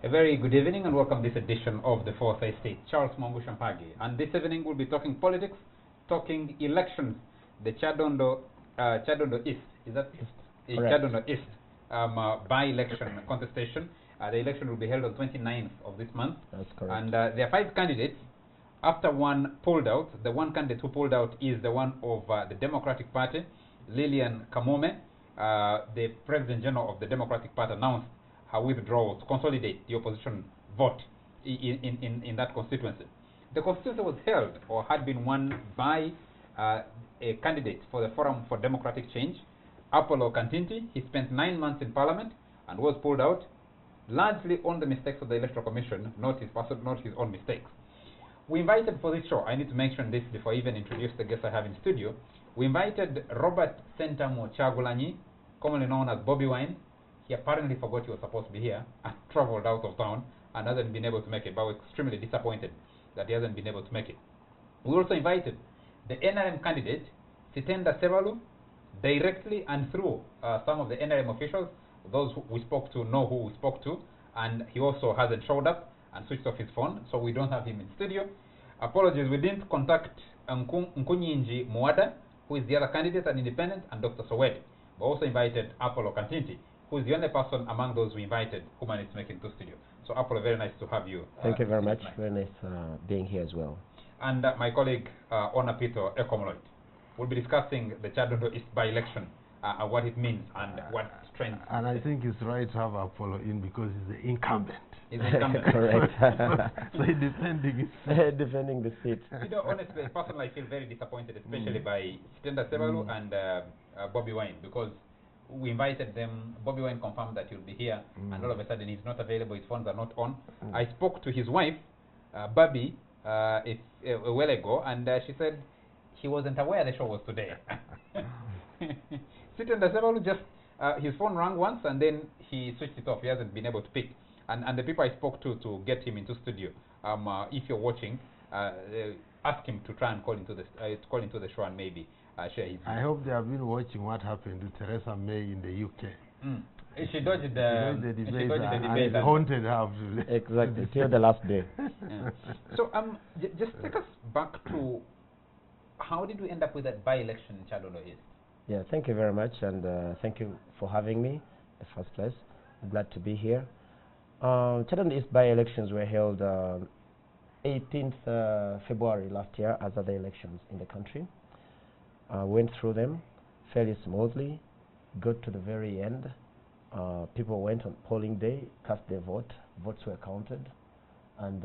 A very good evening and welcome to this edition of the Fourth Estate. Charles Mongu Shampagi. And this evening we'll be talking politics, talking elections. The Kyadondo East, is that East? Kyadondo East by-election contestation. The election will be held on 29th of this month. That's correct. And there are 5 candidates. After one pulled out, the one candidate who pulled out is the one of the Democratic Party, Lilian Kamome. The President General of the Democratic Party announced her withdrawal to consolidate the opposition vote in that constituency. The constituency was held or had been won by a candidate for the Forum for Democratic Change, Apollo Kantinti. He spent 9 months in Parliament and was pulled out, largely on the mistakes of the Electoral Commission, not his own mistakes. We invited for this show, I need to mention this before I even introduce the guest I have in studio. We invited Robert Sentamo Chagulanyi, commonly known as Bobby Wine. He apparently forgot he was supposed to be here and traveled out of town and hasn't been able to make it, but we're extremely disappointed that he hasn't been able to make it. We also invited the NRM candidate, Sitenda Sebalu, directly and through some of the NRM officials. Those who we spoke to know who we spoke to, and he also hasn't showed up and switched off his phone, so we don't have him in studio. Apologies, we didn't contact Nkunyinji Muada, who is the other candidate, an independent, and Dr. Sowedi. We also invited Apollo Kantinti, who is the only person among those we invited who managed to make it to studio. So Apollo, very nice to have you. Thank you very much. Very nice being here as well. And my colleague, Onapito Ekomloid, will be discussing the Kyadondo East by-election, what it means and what strengths. And I think it's right to have Apollo in because he's the incumbent. He's the incumbent. Correct. So he's defending defending the seat. You know, honestly, personally, I feel very disappointed, especially by Sitenda Sebalu and Bobby Wine, because we invited them. Bobby Wine confirmed that he'll be here, and all of a sudden he's not available, his phones are not on. I spoke to his wife, Bobby, a while ago, and she said he wasn't aware the show was today. Sitenda Sebalu just, his phone rang once and then he switched it off. He hasn't been able to pick. And the people I spoke to get him into studio, if you're watching, ask him to try and call into the show and maybe share his view. I hope they have been watching what happened to Theresa May in the UK. She dodged the debate. And haunted her. Exactly, till the last day. Yeah. So just take us back to how did we end up with that by-election in Kyadondo East? Yeah, thank you very much, and thank you for having me in the first place. I'm glad to be here. Kyadondo East by-elections were held 18th February last year, as other elections in the country. Went through them fairly smoothly, got to the very end. People went on polling day, cast their vote, votes were counted, and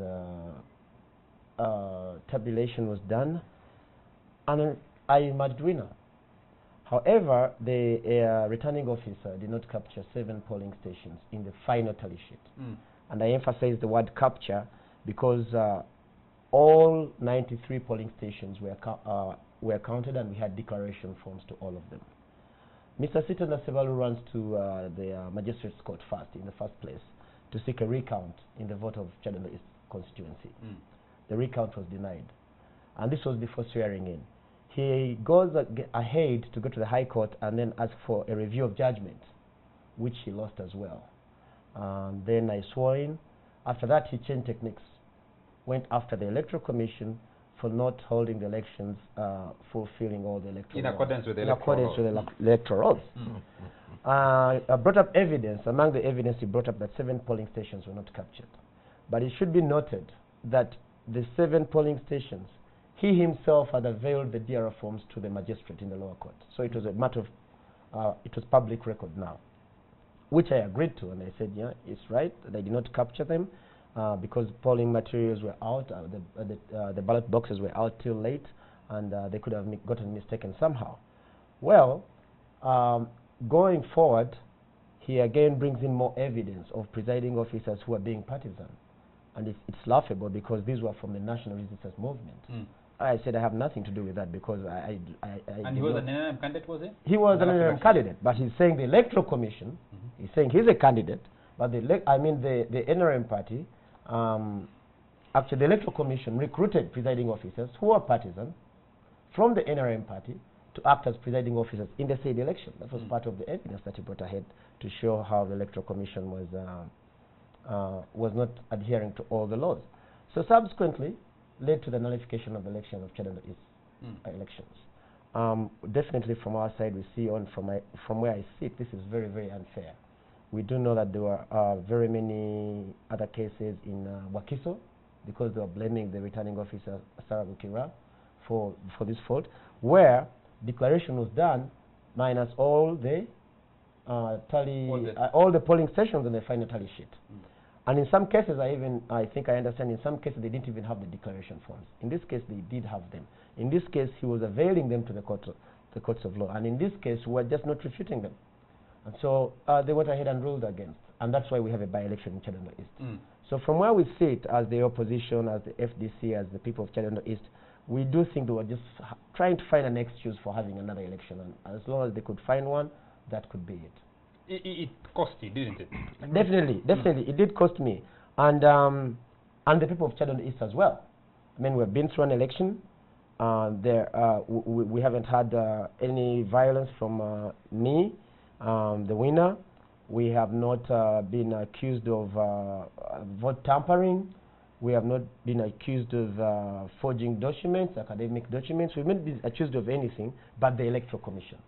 tabulation was done, and I emerged winner. However, the returning officer did not capture 7 polling stations in the final tally sheet. And I emphasize the word capture because all 93 polling stations were counted, and we had declaration forms to all of them. Mr. Sitenda Sebalu runs to the Magistrates Court first, in the first place, to seek a recount in the vote of Kyadondo East constituency. The recount was denied, and this was before swearing in. He goes ahead to go to the High Court and then ask for a review of judgment, which he lost as well. Then I swore in. After that, he changed techniques, went after the Electoral Commission for not holding the elections, fulfilling all the electoral in accordance with the electoral laws. I brought up evidence. Among the evidence, he brought up that 7 polling stations were not captured. But it should be noted that the 7 polling stations, he himself had availed the DRF forms to the magistrate in the lower court. So it was a matter of, it was public record now, which I agreed to. And I said, yeah, it's right. They did not capture them because polling materials were out, the ballot boxes were out till late, and they could have gotten mistaken somehow. Well, going forward, he again brings in more evidence of presiding officers who are being partisan. And it's laughable because these were from the National Resistance Movement. I said I have nothing to do with that because And he was an NRM candidate, was he? He was an NRM candidate, but he's saying the Electoral Commission, he's saying he's a candidate, but the NRM party, actually the Electoral Commission recruited presiding officers who are partisan from the NRM party to act as presiding officers in the said election. That was part of the evidence that he brought ahead to show how the Electoral Commission was was not adhering to all the laws. So subsequently, led to the nullification of the election of Kyadondo East elections. Definitely from our side, we see from where I sit, this is very, very unfair. We do know that there were very many other cases in Wakiso, because they were blaming the returning officer, Sarah Bukira, for this fault, where declaration was done minus all the all the polling stations on the final tally sheet. And in some cases, I think I understand, in some cases they didn't even have the declaration forms. In this case, they did have them. In this case, he was availing them to the courts of law. And in this case, we were just not refuting them. And so they went ahead and ruled against. And that's why we have a by-election in Kyadondo East. So from where we sit as the opposition, as the FDC, as the people of Kyadondo East, we do think they were just trying to find an excuse for having another election. And as long as they could find one, that could be it. It cost you, didn't it? Definitely, definitely. It did cost me. And the people of Kyadondo East as well. I mean, we've been through an election. We haven't had any violence from me, the winner. We have not been accused of vote tampering. We have not been accused of forging documents, academic documents. We've not been accused of anything but the Electoral Commission.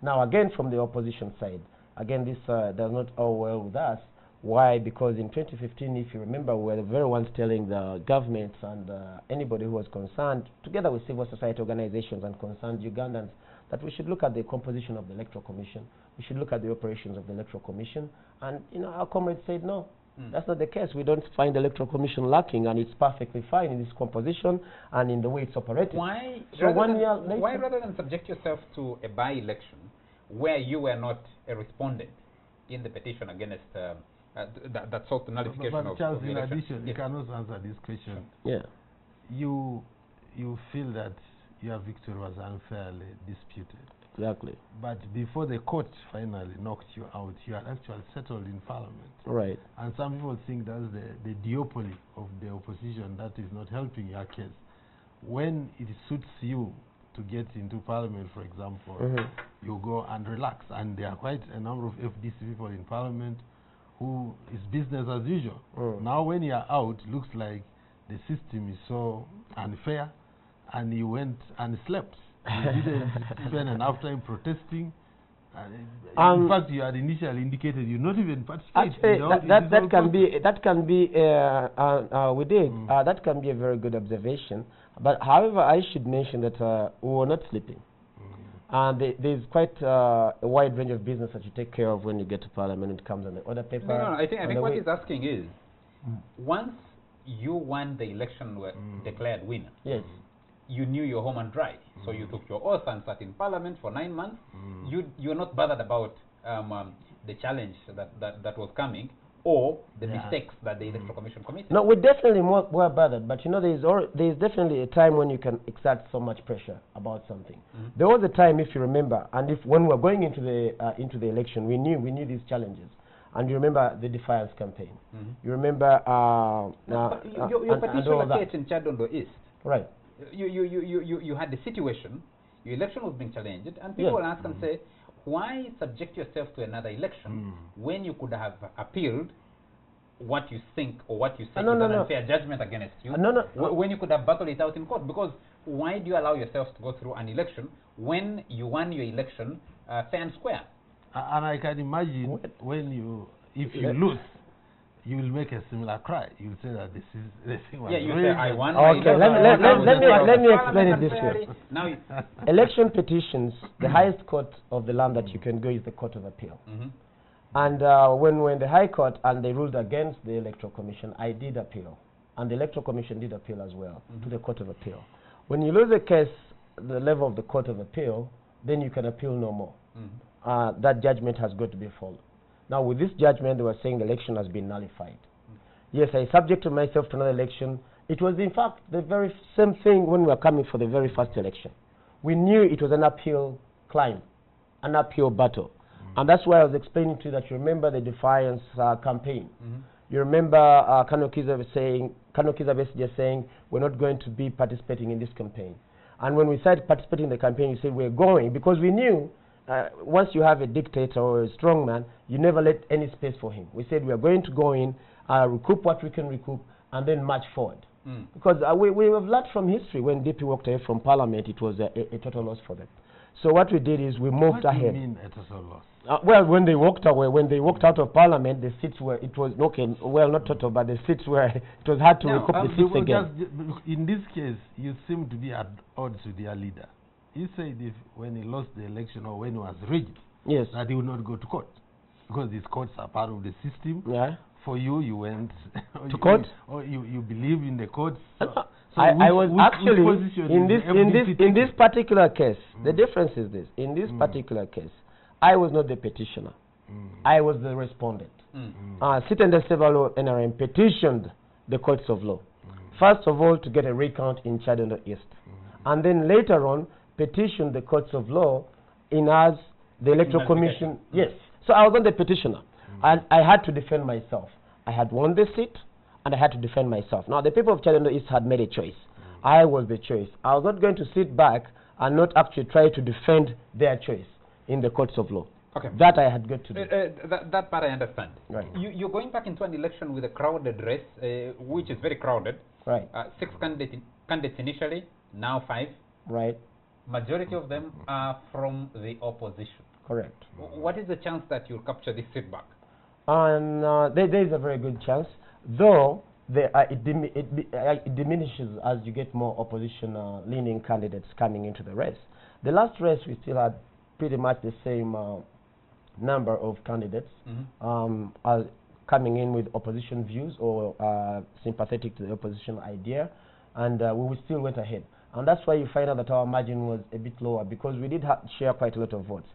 Now, again, from the opposition side, again, this does not all well with us. Why? Because in 2015, if you remember, we were the very ones telling the governments and anybody who was concerned, together with civil society organizations and concerned Ugandans, that we should look at the composition of the Electoral Commission. We should look at the operations of the Electoral Commission. And, you know, our comrades said, no, that's not the case. We don't find the Electoral Commission lacking, and it's perfectly fine in its composition and in the way it's operated. Why, so why rather than subject yourself to a by-election where you were not a respondent in the petition against that sought the nullification of Charles, the in election? addition, you cannot answer this question. Yeah. You feel that your victory was unfairly disputed. Exactly. But before the court finally knocked you out, you had actually settled in Parliament. Right. And some people think that's the duopoly of the opposition that is not helping your case. When it suits you to get into Parliament, for example, you go and relax. And there are quite a number of FDC people in Parliament who is business as usual. Now when you're out, looks like the system is so unfair, and you went and slept. You didn't spend enough time protesting. In fact, you had initially indicated you not even participate. That can be we did. That can be a very good observation. But however, I should mention that we were not sleeping. There's quite a wide range of business that you take care of when you get to Parliament. It comes on the order paper. No, I think what he's asking is, once you won the election, were declared winner. Yes. You knew your home and dry, so you took your oath and sat in Parliament for 9 months. You're not bothered about the challenge that was coming, or the mistakes that the Electoral Commission committed. No, we're definitely more bothered, but you know, there's definitely a time when you can exert so much pressure about something. There was a time, if you remember, and when we were going into the election, we knew these challenges. And you remember the defiance campaign. You remember your particular case in Kyadondo East. Right. You had the situation, your election was being challenged, and people will ask and say, why subject yourself to another election when you could have appealed what you think or what you say is an unfair judgment against you, when you could have battled it out in court? Because why do you allow yourself to go through an election when you won your election fair and square? And I can imagine if you lose, you will make a similar cry. You will say that this is the thing. Yeah, you say I won. Okay, let me explain it this way. Now, election petitions, the highest court of the land that you can go is the Court of Appeal. And when we're in the High Court and they ruled against the Electoral Commission, I did appeal, and the Electoral Commission did appeal as well to the Court of Appeal. When you lose a case at the level of the Court of Appeal, then you can appeal no more. That judgment has got to be followed. Now, with this judgment, they were saying the election has been nullified. Yes, I subjected myself to another election. It was, in fact, the very same thing when we were coming for the very first election. We knew it was an uphill climb, an uphill battle. And that's why I was explaining to you that you remember the defiance campaign. You remember Kano Kiza saying, we're not going to be participating in this campaign. And when we started participating in the campaign, you said we're going, because we knew once you have a dictator or a strong man, you never let any space for him. We said we are going to go in, recoup what we can recoup, and then march forward. Because we have learned from history, when DP walked away from Parliament, it was a total loss for them. So what we did is we moved ahead. What do you mean a total loss? Well, when they walked away, when they walked out of Parliament, the seats were, it was, okay, well, not total, but the seats were, it was hard to recoup the seats again. In this case, you seem to be at odds with your leader. He said if when he lost the election or when he was rigged, yes, that he would not go to court, because these courts are part of the system. Yeah. For you, you went to court, or you believe in the courts. So I was actually in this particular case. The difference is this: in this particular case, I was not the petitioner. I was the respondent. Sitenda Sevalo NRM petitioned the courts of law. First of all, to get a recount in Kyadondo East, and then later on petitioned the courts of law in as the Electoral Commission. Yes. So I was not the petitioner. And I had to defend myself. I had won the seat, and I had to defend myself. Now, the people of Kyadondo East had made a choice. I was the choice. I was not going to sit back and not actually try to defend their choice in the courts of law. Okay. That I had got to do. That part I understand. Right. You're going back into an election with a crowded race, which is very crowded. Right. 6 candidates initially, now 5. Right. Majority of them are from the opposition. Correct. What is the chance that you'll capture this seat back? And there is a very good chance, though it diminishes as you get more opposition-leaning candidates coming into the race. The last race, we still had pretty much the same number of candidates coming in with opposition views or sympathetic to the opposition idea, and we still went ahead. And that's why you find out that our margin was a bit lower, because we did share quite a lot of votes.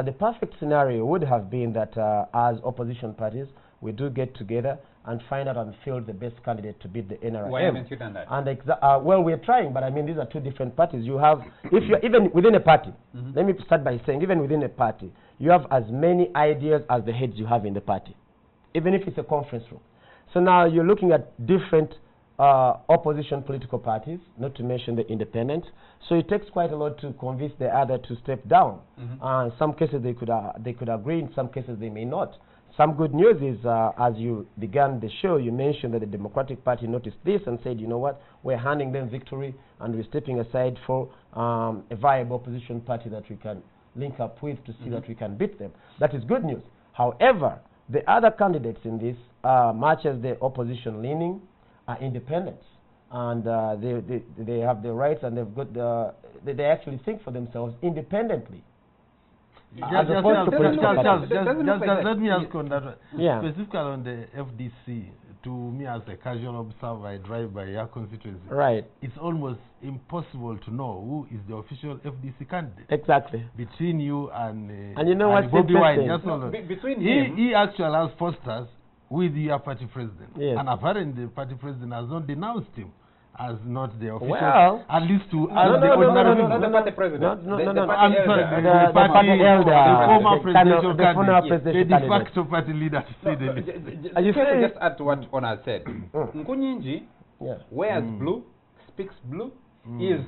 The perfect scenario would have been that as opposition parties, we do get together and find out and field the best candidate to beat the NRM. Why haven't you done that? And well, we're trying, but I mean, these are two different parties. You have, if you're even within a party, let me start by saying, even within a party, you have as many ideas as the heads you have in the party, even if it's a conference room. So now you're looking at different opposition political parties, not to mention the independents. So it takes quite a lot to convince the other to step down. In some cases they could agree, in some cases they may not. Some good news is, as you began the show, you mentioned that the Democratic Party noticed this and said, you know what, we're handing them victory and we're stepping aside for a viable opposition party that we can link up with to see that we can beat them. That is good news. However, the other candidates in this, much as the opposition leaning, are independents, and they have the rights, and they've got they actually think for themselves independently. Let me ask on that one. Yeah. Specifically on the FDC, to me as a casual observer, I drive by your constituency. Right. It's almost impossible to know who is the official FDC candidate. Exactly. Between you and you know what's Bobby Wine. Between him, he actually has posters with your party president. Yes. And apparently the party president has not denounced him as not the official, well, at least to the party president. I'm sorry, the party elder, the former presidential candidate, the de facto party leader. You can just add to what Ona said. Nkunyinji wears blue, speaks blue, is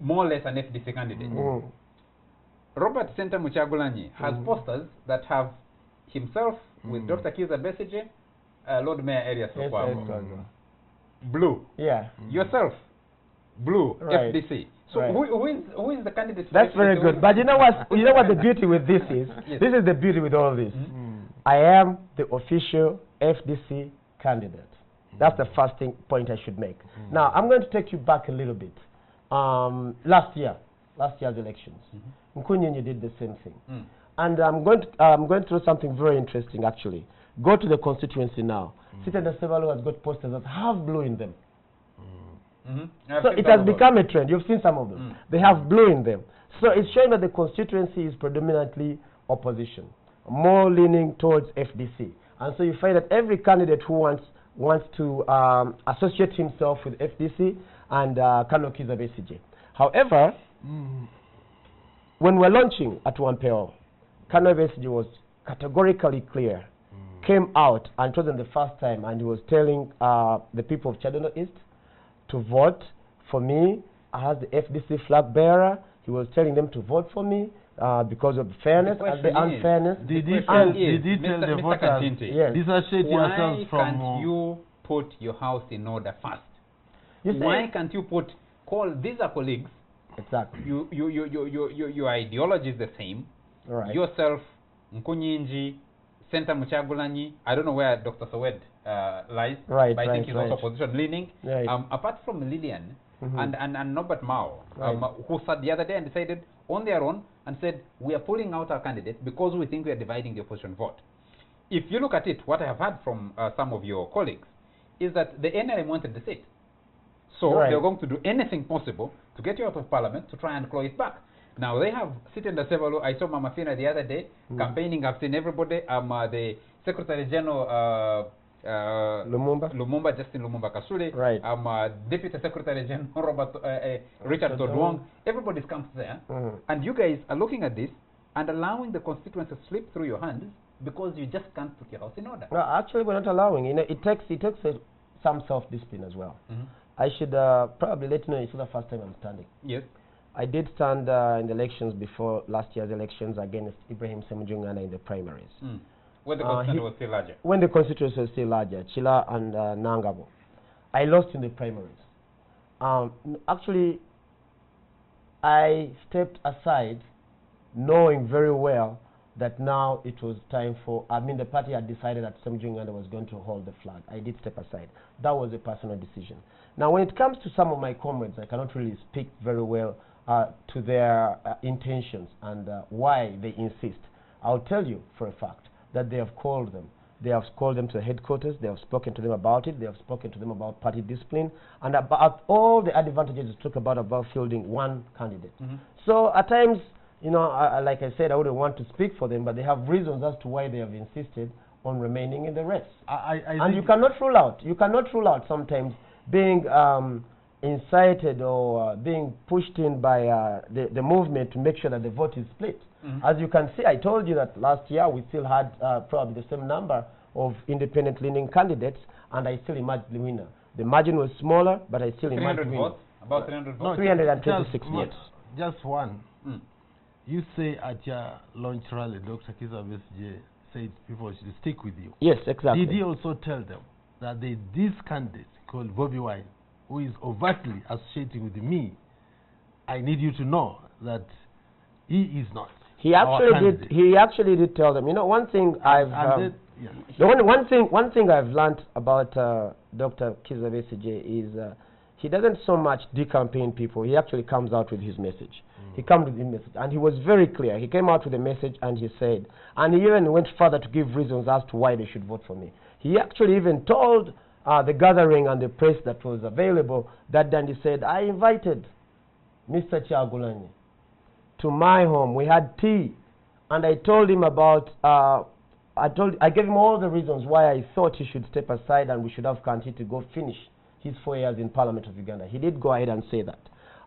more or less an FDC candidate. Robert Senta Muchagulanyi has posters that have himself with Dr. Kiza Besigye, Lord Mayor Elias Okwamo. Blue. Yeah. Yourself, blue, right. FDC. So right. who is the candidate? That's very good. But you know what? You know what the beauty with this is? Yes. This is the beauty with all this. I am the official FDC candidate. That's the first point I should make. Now I'm going to take you back a little bit. Last year's elections, Nkunyinyi did the same thing. And I'm going through something very interesting actually. Go to the constituency now. Sitenda Sevalo has got posters that have blue in them. So it has become a trend. You've seen some of them. They have blue in them. So it's showing that the constituency is predominantly opposition, more leaning towards FDC. And so you find that every candidate who wants to associate himself with FDC and Kano Kiza Besigye. However, when we're launching at Wampeo, Kano Besigye was categorically clear, came out, and it wasn't the first time, and he was telling the people of Kyadondo East to vote for me as the FDC flag bearer. He was telling them to vote for me, because of fairness and the unfairness. Did he tell the voters, Kantinti, dissociate yourselves from... Why can't you put your house in order first? Why can't you these are colleagues. Exactly. Your ideology is the same. Right. Yourself, Nkunyinji, Senator Muchagulanyi, I don't know where Dr. Sowed lies, right, but I think he's right. also opposition leaning. Right. Apart from Lillian and Norbert Mao, right. who sat the other day and decided on their own and said, we are pulling out our candidate because we think we are dividing the opposition vote. If you look at it, what I have heard from some of your colleagues is that the NRM wanted the seat. So right. they're going to do anything possible to get you out of parliament to try and claw it back. Now they have seated the several. I saw Mama Fina the other day campaigning. I've seen everybody. The Secretary General Lumumba, Justin Lumumba Kasule. Right. Deputy Secretary General Richard Todwong. Everybody's come there, and you guys are looking at this and allowing the constituency to slip through your hands because you just can't put your house in order. No, actually, we're not allowing. You know, it takes some self-discipline as well. I should probably let you know it's not the first time I'm standing. Yes. I did stand in the elections before last year's elections against Ibrahim Semujungana in the primaries. When the constituency was still larger. When the constituency was still larger, Chila and Nangabo. I lost in the primaries. Actually, I stepped aside knowing very well that now it was time for, the party had decided that Semujungana was going to hold the flag. I did step aside. That was a personal decision. Now, when it comes to some of my comrades, I cannot really speak very well to their intentions and why they insist. I'll tell you for a fact that they have called them. They have called them to the headquarters. They have spoken to them about it. They have spoken to them about party discipline and about all the advantages to talk about fielding one candidate. So at times, you know, like I said, I wouldn't want to speak for them, but they have reasons as to why they have insisted on remaining in the race. And you cannot rule out sometimes being incited or being pushed in by the movement to make sure that the vote is split. As you can see, I told you that last year we still had probably the same number of independent-leaning candidates, and I still emerged the winner. The margin was smaller, but I still emerged the winner. Votes? About 300 votes? No, 326 votes. Just one. You say at your launch rally, Dr. Kizza Besigye said people should stick with you. Yes, exactly. Did he also tell them that this candidate called Bobby Wine, who is overtly associating with me, I need you to know that he is not. He actually did tell them. You know, one thing one thing I've learned about Dr. Kizza Besigye is he doesn't so much decampaign people. He actually comes out with his message. He comes with his message, and he was very clear. He came out with a message, and he said, and he even went further to give reasons as to why they should vote for me. He actually even told the gathering and the press that was available that then he said, I invited Mr. Kyagulanyi to my home. We had tea, and I told him about, I gave him all the reasons why I thought he should step aside and we should have Kantinti to go finish his 4 years in Parliament of Uganda. He did go ahead and say that.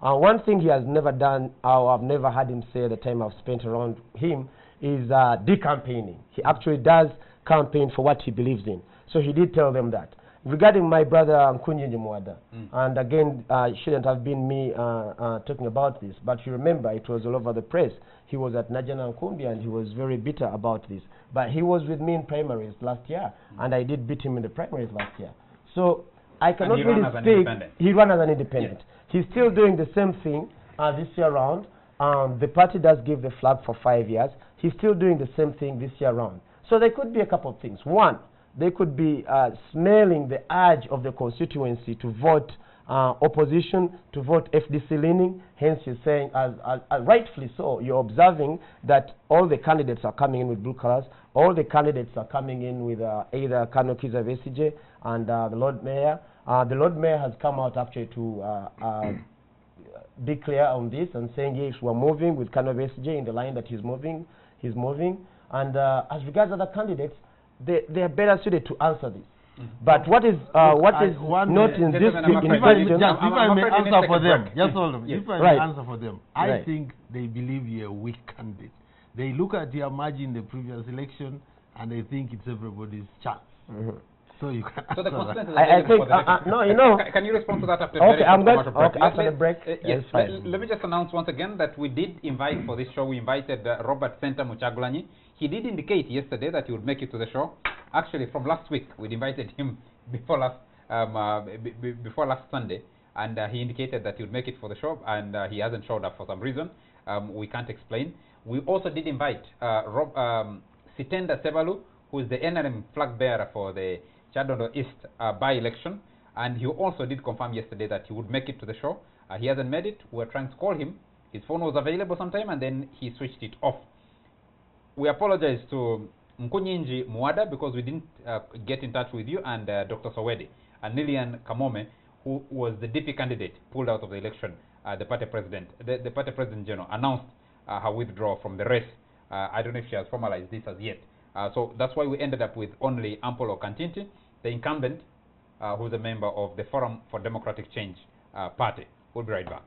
One thing he has never done, or I've never had him say the time I've spent around him, is decampaigning. He actually does campaign for what he believes in. So he did tell them that. Regarding my brother Nkunyinji Mwada, and again, it shouldn't have been me talking about this, but you remember it was all over the press. He was at Najana Nkumbi and he was very bitter about this. But he was with me in primaries last year, and I did beat him in the primaries last year. So I cannot really speak. He ran as an independent. Yes. He's still doing the same thing this year round. The party does give the flag for 5 years. He's still doing the same thing this year round. So there could be a couple of things. One, they could be smelling the urge of the constituency to vote opposition, to vote FDC leaning. Hence, you're saying, rightfully so, you're observing that all the candidates are coming in with blue colors. All the candidates are coming in with either Kano Kizza Besigye and the Lord Mayor. The Lord Mayor has come out actually to be clear on this and saying, yes, we're moving with Kano Besigye in the line that he's moving. And as regards other candidates, they are better suited to answer this. But what is not in this question? If I may answer for them, just hold on. If I may answer for them, I think they believe you're a weak candidate. They look at your margin in the previous election and they think it's everybody's chance. So you can. So the consequences I available think, for the next. no, you know. Can you respond to that after Okay, very I'm short good. commercial break? Okay, after the break. Yes, Fine. let me just announce once again that we did invite for this show. We invited Robert Senta Muchagulanyi. He did indicate yesterday that he would make it to the show. Actually, from last week, we'd invited him before last before last Sunday, and he indicated that he would make it for the show, and he hasn't showed up for some reason. We can't explain. We also did invite Sitenda Sebalu, who is the NRM flag bearer for the Kyadondo East by-election, and he also did confirm yesterday that he would make it to the show. He hasn't made it. We're trying to call him. His phone was available sometime, and then he switched it off. We apologize to Nkunyinji Muada because we didn't get in touch with you, and Dr. Sowedi, and Lilian Kamome, who was the DP candidate, pulled out of the election. The party president, the party president general, announced her withdrawal from the race. I don't know if she has formalized this as yet. So that's why we ended up with only Ampolo Kantinti, the incumbent, who's a member of the Forum for Democratic Change party. We'll be right back.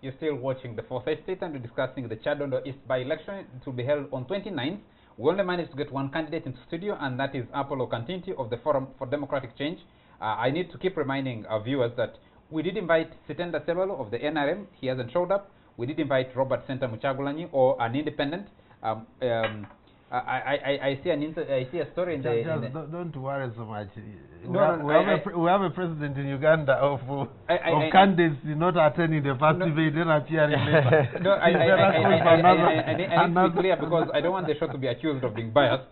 You're still watching the Fourth Estate, and we're discussing the Kyadondo East by-election. It will be held on 29th. We only managed to get one candidate into studio, and that is Apollo Kantinti of the Forum for Democratic Change. I need to keep reminding our viewers that we did invite Sitenda Sebalo of the NRM. He hasn't showed up. We did invite Robert Senta Muchagulanyi, or an independent. I see a story in the... Don't worry so much. We have a president in Uganda of candidates not attending the first debate, then appearing later. No, I need to be clear, because I don't want the show to be accused of being biased,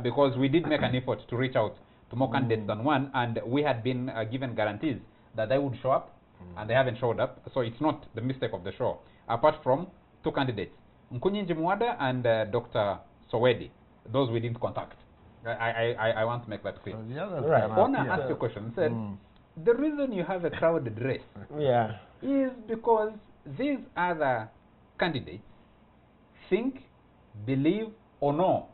because we did make an effort to reach out to more candidates than one, and we had been given guarantees that they would show up, and they haven't showed up, so it's not the mistake of the show. Apart from two candidates, Nkunyinji Muada and Dr. Sowedi, those we didn't contact. I want to make that clear. Right. I want to ask you a question. Said, the reason you have a crowded race is because these other candidates think, believe, or know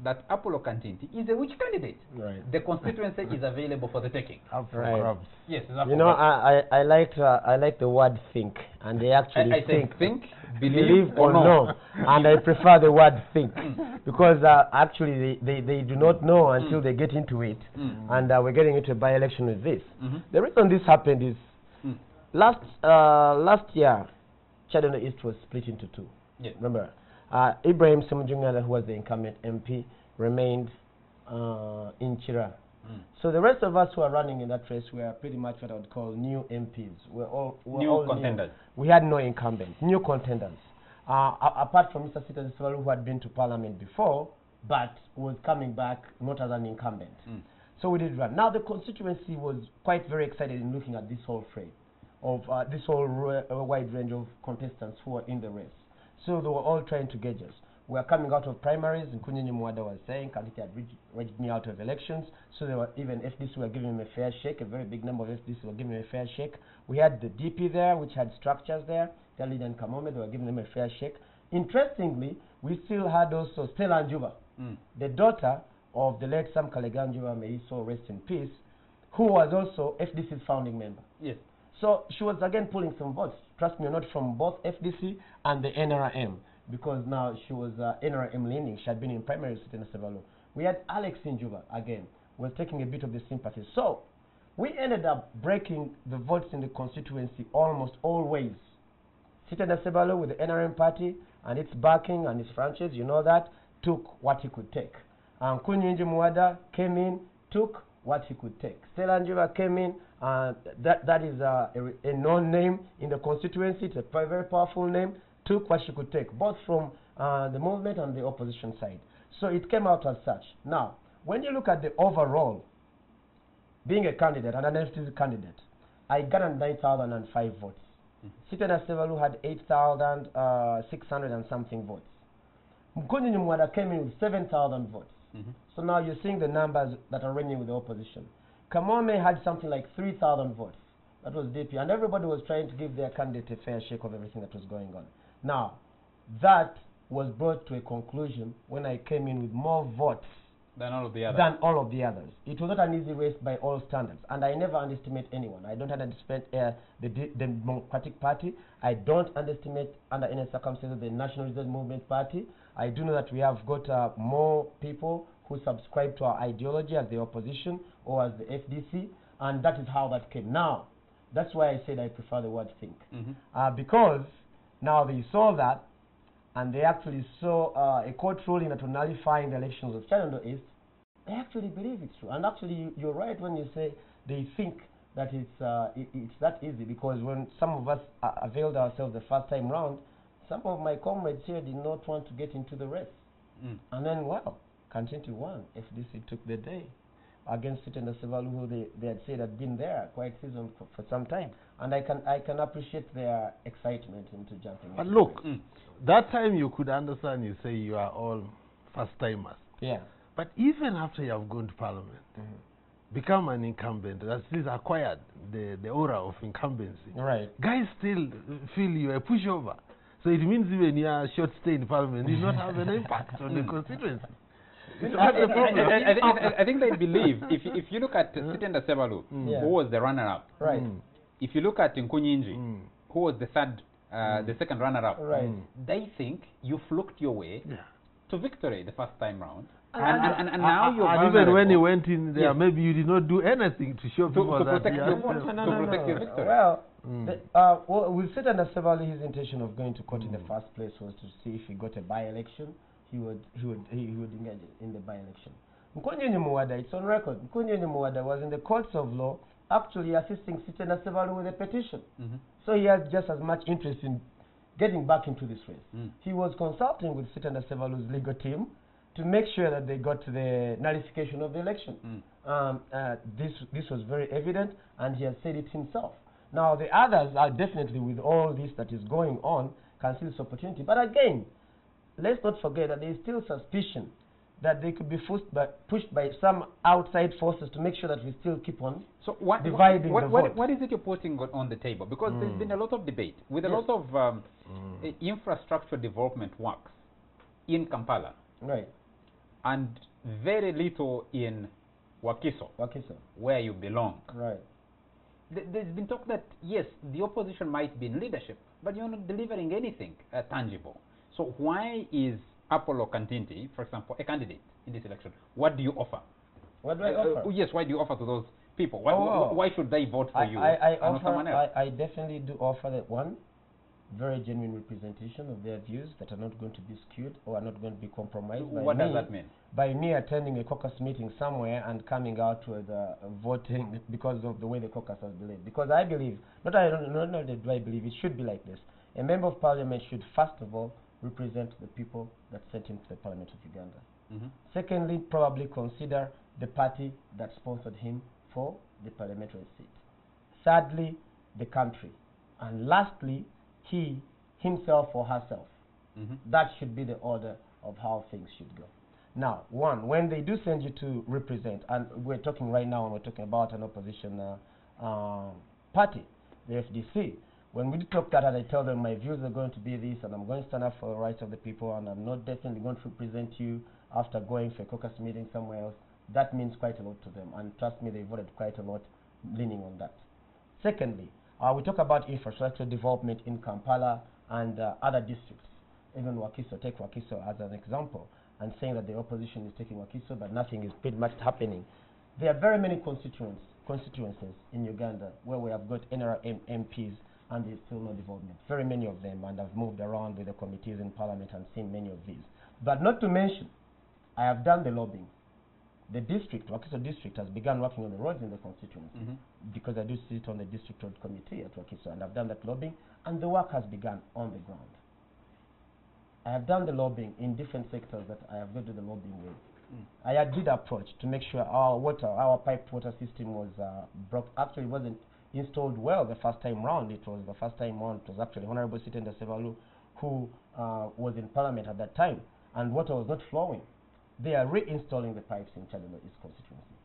that Apollo Kantinti is a weak candidate. Right. The constituency is available for the taking. Right. Yes, you know, I like the word think, and they actually I think, believe or know, and I prefer the word think because actually they do not know until they get into it, and we're getting into a by-election with this. The reason this happened is last year, Kyadondo East was split into two. Yes. Remember, Ibrahim Semujungala, who was the incumbent MP, remained in Chira. So the rest of us who are running in that race were pretty much what I would call new MPs. We're all new contenders. We had no incumbents, new contenders. Apart from Mr. Sita Ziswalu, who had been to Parliament before, but was coming back not as an incumbent. So we did run. Now the constituency was quite very excited in looking at this whole fray of this whole wide range of contestants who were in the race. So they were all trying to gauge us. We are coming out of primaries, and Nkunyinji Muada was saying, Kantinti had reached me out of elections, so they were even FDC were giving him a fair shake, a very big number of FDC were giving him a fair shake. We had the DP there, which had structures there, Dalid and Kamome, they were giving him a fair shake. Interestingly, we still had also Stella Njuba, the daughter of the late Sam Kalega Njuba, may he so rest in peace, who was also FDC's founding member. Yes. So she was again pulling some votes, trust me or not, from both FDC and the NRM, because now she was NRM leaning. She had been in primary with Sitenda Sebalo. We had Alex Njuba again, was taking a bit of the sympathy. So we ended up breaking the votes in the constituency almost always. Sitenda Sebalo with the NRM party and its backing and its franchise, you know that, took what he could take. Nkunyinji Muada came in, took what he could take. Stella Njuba came in, that is a known name in the constituency. It's a very powerful name. Took what she could take, both from the movement and the opposition side. So it came out as such. Now, when you look at the overall, being a candidate, and an FDC candidate, I got 9,005 votes. Sitenda Sevalu had 8,600 and something votes. Nkunyinji Muada came in with 7,000 votes. So now you're seeing the numbers that are reigning with the opposition. Kamome had something like 3,000 votes. That was DP, and everybody was trying to give their candidate a fair shake of everything that was going on. Now, that was brought to a conclusion when I came in with more votes than all of the others. It was not an easy race by all standards, and I never underestimate anyone. I don't underestimate the Democratic Party. I don't underestimate, under any circumstances, the National Resistance Movement Party. I do know that we have got more people who subscribe to our ideology as the opposition or as the FDC, and that is how that came. Now, that's why I said I prefer the word think. Because now they saw that, and they actually saw a court ruling that will nullifying the elections of Kyadondo East. They actually believe it's true. And actually, you're right when you say they think that it's that easy, because when some of us availed ourselves the first time round, some of my comrades here did not want to get into the race. And then, well, Kantinti won. FDC took the day against Sitenda Sevalu, who they had said had been there quite seasoned for some time. And I can appreciate their excitement into jumping. But look, that time you could understand, you say you are all first-timers. Yeah. But even after you have gone to parliament, become an incumbent, that is acquired the aura of incumbency. Right. Guys still feel you are a pushover. So it means even your short stay in parliament did not have an impact on the constituency. I think they believe, if you look at Sitenda Sevalu, who was the runner-up, right. If you look at Nkunyinji, who was the second runner-up, right. They think you fluked your way to victory the first time round. And now you're even when you went in there, maybe you did not do anything to show people to that protect your victory. Well, well, with Sitenda Sevalu, his intention of going to court in the first place was to see if he got a by-election. He would engage in the by-election. Nkunyinyi Muwada, it's on record. Nkunyinyi Muwada was in the courts of law, actually assisting Sitenda Sevalu with a petition. So he has just as much interest in getting back into this race. He was consulting with Sitenda Sevalu's legal team to make sure that they got to the nullification of the election. This was very evident, and he has said it himself. Now, the others are definitely, with all this that is going on, can see this opportunity. But again, let's not forget that there is still suspicion that they could be pushed by some outside forces to make sure that we still keep on dividing the vote. What is it you're putting on the table? Because there's been a lot of debate with a lot of infrastructure development works in Kampala. Right. And very little in Wakiso, where you belong. Right. There's been talk that, yes, the opposition might be in leadership, but you're not delivering anything tangible. So why is Apollo Kantinti, for example, a candidate in this election? What do you offer? What do I offer? Yes, why do you offer to those people? Why should they vote for you and not someone else? I definitely do offer that one, very genuine representation of their views that are not going to be skewed or are not going to be compromised. What does that mean? By me attending a caucus meeting somewhere and coming out with voting because of the way the caucus has delayed. Because I believe, not only do I believe, it should be like this. A member of parliament should first of all represent the people that sent him to the Parliament of Uganda. Secondly, probably consider the party that sponsored him for the parliamentary seat. Thirdly, the country. And lastly, he himself or herself. That should be the order of how things should go. Now, one, when they do send you to represent, and we're talking right now, and we're talking about an opposition party, the FDC. When we talk that, I tell them my views are going to be this, and I'm going to stand up for the rights of the people, and I'm not definitely going to represent you after going for a caucus meeting somewhere else. That means quite a lot to them, and trust me, they voted quite a lot leaning on that. Secondly, we talk about infrastructure development in Kampala and other districts, even Wakiso. Take Wakiso as an example, and saying that the opposition is taking Wakiso, but nothing is pretty much happening. There are very many constituencies in Uganda where we have got NRM MPs, and there's still no development. Very many of them, and I've moved around with the committees in Parliament and seen many of these. But not to mention, I have done the lobbying. The district, Wakiso district, has begun working on the roads in the constituency because I do sit on the district road committee at Wakiso, and I've done that lobbying, and the work has begun on the ground. I have done the lobbying in different sectors that I have got to the lobbying with. I did approach to make sure our piped water system was broke. Actually, it wasn't installed well the first time round. It was the first time round. It was actually Honorable Sitenda Sevalu who was in Parliament at that time, and water was not flowing. They are reinstalling the pipes in Kyadondo East constituency.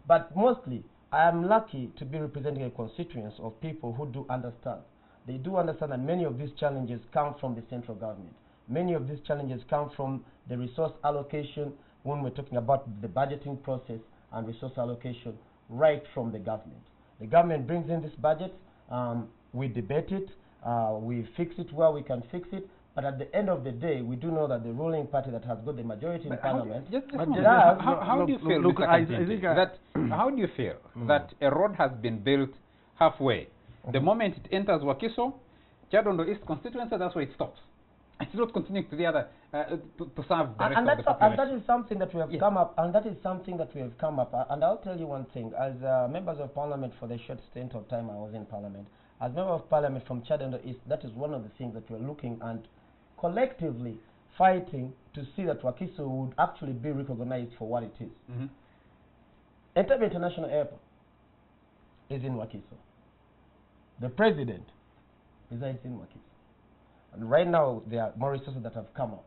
But mostly, I am lucky to be representing a constituency of people who do understand. They do understand that many of these challenges come from the central government. Many of these challenges come from the resource allocation when we're talking about the budgeting process and resource allocation right from the government. The government brings in this budget, we debate it, we fix it where we can fix it, But at the end of the day, we do know that the ruling party that has got the majority in parliament. How do you feel, look, Mr. Kantinti, that how do you feel that a road has been built halfway? The moment it enters Wakiso, Kyadondo East constituency, that's where it stops. It's not continuing to the other to serve the rest of the population. And that is something that we have come up. And that is something that we have come up. And I'll tell you one thing: as members of parliament, for the short stint of time I was in parliament, as member of parliament from Kyadondo East, that is one of the things that we're looking and collectively fighting to see that Wakiso would actually be recognized for what it is. Entebbe International Airport is in Wakiso. The president resides in Wakiso. And right now, there are more resources that have come up.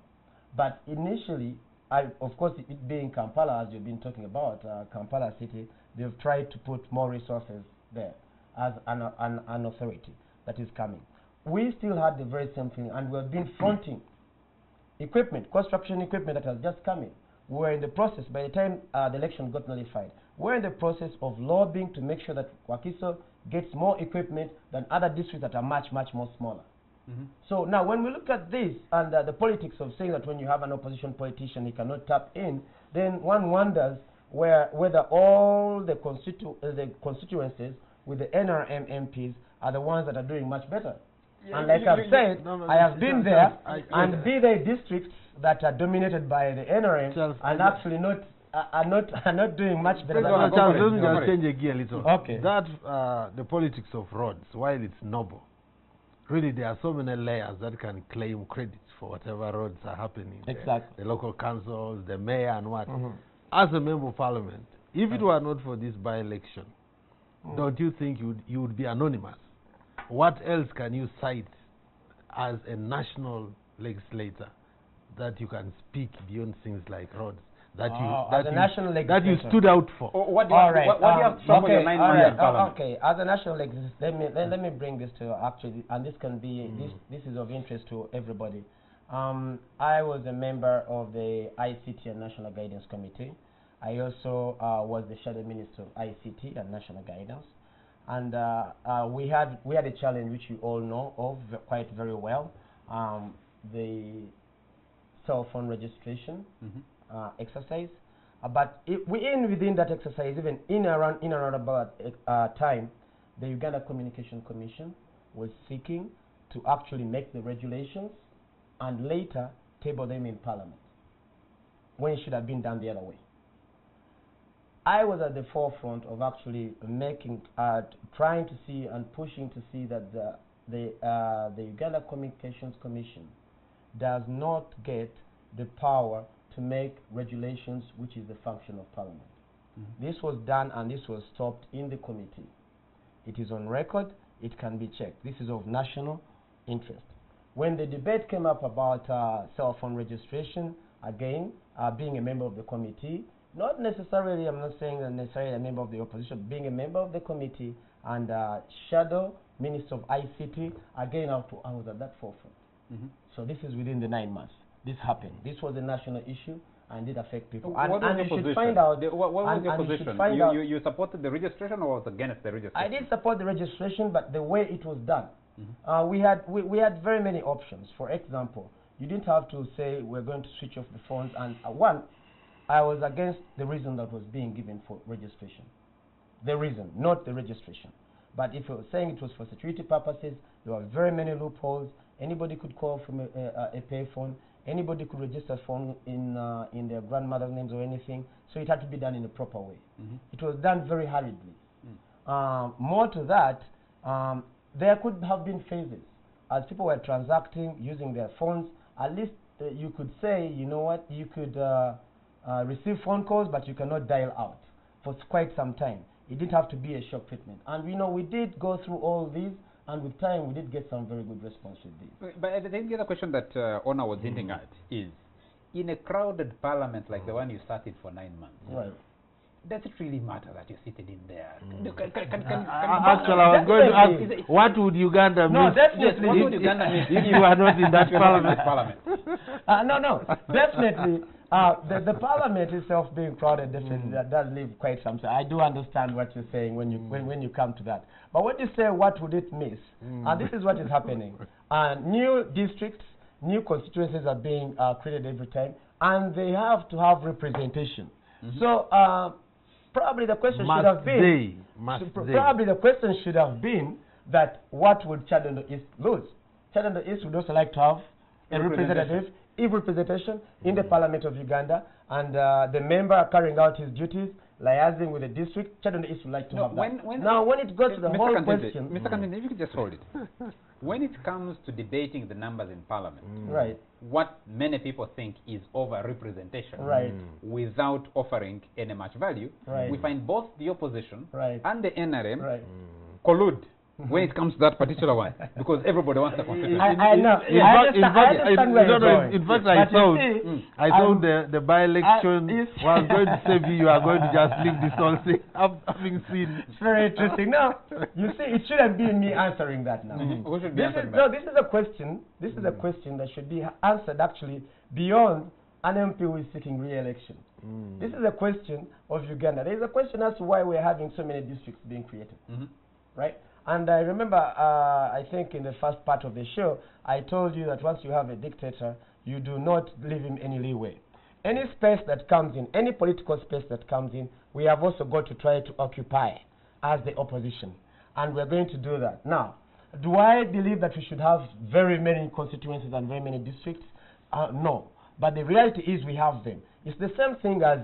But initially, of course, it being Kampala, as you've been talking about, Kampala city, they've tried to put more resources there as an authority that is coming. We still had the very same thing, and we've been fronting equipment, construction equipment that has just come in. We're in the process, by the time the election got nullified, we're in the process of lobbying to make sure that Wakiso gets more equipment than other districts that are much, much more smaller. So now when we look at this and the politics of saying that when you have an opposition politician he cannot tap in, then one wonders whether all the constituencies with the NRM MPs are the ones that are doing much better. And like I've said, I have been there, and be they districts that are dominated by the NRM and actually are not doing much better than the Let me just change a gear a little. Okay. That the politics of roads, while it's noble, really there are so many layers that can claim credit for whatever roads are happening. Exactly. The local councils, the mayor and what. As a member of parliament, if it were not for this by-election, don't you think you would be anonymous? What else can you cite as a national legislator that you can speak beyond things like roads? That you stood out for. What do you have from your 9 months in parliament? Okay, as a national legislator, let me bring this to actually, and this can be this is of interest to everybody. I was a member of the ICT and National Guidance Committee. I also was the Shadow Minister of ICT and National Guidance, and we had a challenge which you all know of quite very well, the cell phone registration exercise. But within that exercise, even in around about time, the Uganda Communication Commission was seeking to actually make the regulations and later table them in Parliament, when it should have been done the other way. I was at the forefront of actually making, trying to see and pushing to see that the Uganda Communications Commission does not get the power to make regulations, which is the function of Parliament. This was done and this was stopped in the committee. It is on record, it can be checked. This is of national interest. When the debate came up about cell phone registration, again, being a member of the committee, not necessarily, I'm not saying that necessarily a member of the opposition, being a member of the committee and Shadow Minister of ICT, again, I was at that forefront. So this is within the 9 months. This happened. This was a national issue and did affect people. What was your position? What was your position? You supported the registration or was against the registration? I did support the registration, but the way it was done. We had very many options. For example, you didn't have to say we're going to switch off the phones. And one, I was against the reason that was being given for registration. The reason, not the registration. But if you were saying it was for security purposes, there were very many loopholes. Anybody could call from a payphone. Anybody could register a phone in their grandmother's names or anything. So it had to be done in a proper way. It was done very hurriedly. More to that, there could have been phases. As people were transacting using their phones, at least you could say, you know what, you could receive phone calls, but you cannot dial out for quite some time. It didn't have to be a shock treatment. And we did go through all these, and with time we did get some very good response with this. But I think the other question that Ona was hinting at is, in a crowded parliament like the one you started for 9 months, does it really matter that you're seated in there? Actually, I was going to ask, what would Uganda miss? Definitely. What would Uganda miss if you are not in that parliament? No, definitely. The parliament itself being crowded, definitely that does leave quite something. I do understand what you're saying when you come to that. But when you say what would it miss, this is what is happening. New districts, new constituencies are being created every time, and they have to have representation. So probably the question should have been, probably the question should have been that what would Kyadondo East lose? Kyadondo East would also like to have a representative, representation in the Parliament of Uganda, and the member carrying out his duties, liaising with the district. Kyadondo East would like to have that. Now, when it goes to the whole question... Mr. Kantinti, if you could just hold it. When it comes to debating the numbers in Parliament, right, what many people think is over-representation, right, without offering any much value, right, we find both the opposition right, and the NRM right, collude when it comes to that particular one, because everybody wants the constitution. I know. In fact, I thought the by-election was going to save you. You are going to just leave this whole thing. Having seen. It's very interesting. Now, you see, it shouldn't be me answering that now. Who should be answering that? No, this is a question. This is a question that should be answered actually beyond an MP who is seeking re-election. This is a question of Uganda. There is a question as to why we're having so many districts being created, right? And I remember, I think in the first part of the show, I told you that once you have a dictator, you do not leave him any leeway. Any space that comes in, any political space that comes in, we have also got to try to occupy as the opposition. And we're going to do that. Now, do I believe that we should have very many constituencies and very many districts? No. But the reality is we have them. It's the same thing as,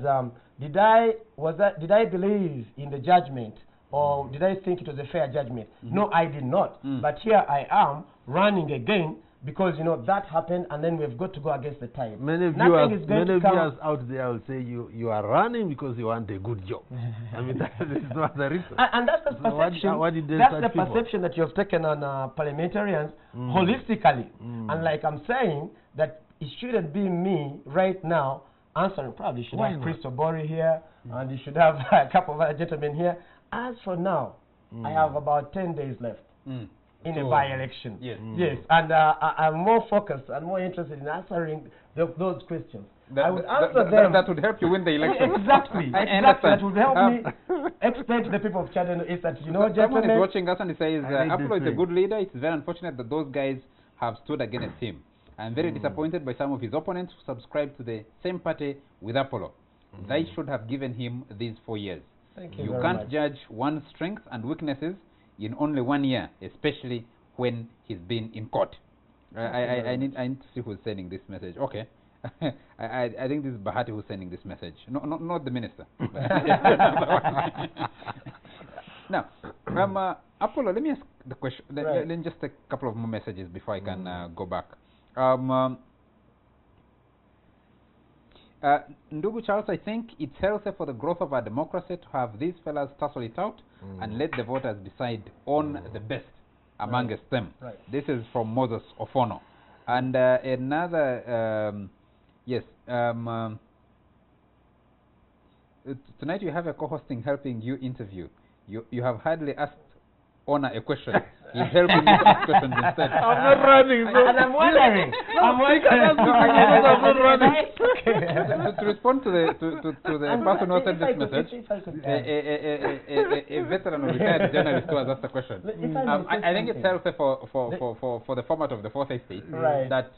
did I believe in the judgment, or did I think it was a fair judgment? No, I did not. But here I am running again because, you know, that happened, and then we've got to go against the tide. Many viewers out there will say you are running because you want a good job. I mean, that is not the reason. And that's the perception. That's the perception that you have taken on parliamentarians holistically. And like I'm saying, that it shouldn't be me right now answering. Probably should have Chris Obori here, and you should have a couple of other gentlemen here. As for now, I have about 10 days left in a by-election. Yes, and I'm more focused and more interested in answering those questions. I would answer them. That would help you win the election. Exactly. That would help me explain to the people of Kyadondo is that, you know, someone is watching us and he says, Apollo is a good leader. It's very unfortunate that those guys have stood against him. I'm very disappointed by some of his opponents who subscribe to the same party with Apollo. They should have given him these 4 years. Thank you. You can't judge one's strengths and weaknesses in only 1 year, especially when he's been in court. I need to see who's sending this message. Okay. I think this is Bahati who's sending this message. No, not the minister. Now, Apollo, let me ask the question. Let me just take a couple of more messages before I can go back. Ndugu Charles, I think it's healthy for the growth of our democracy to have these fellas tussle it out and let the voters decide on the best amongst them. This is from Moses Ofono. And another, tonight you have a co-hosting helping you interview. You have hardly asked Honor a question. He's helping me to ask questions instead. I'm not running. And I'm wondering. I'm not running. To respond to the person who sent this message, a veteran or retired journalist who has asked a question. I think it's healthy for the format of the 450 that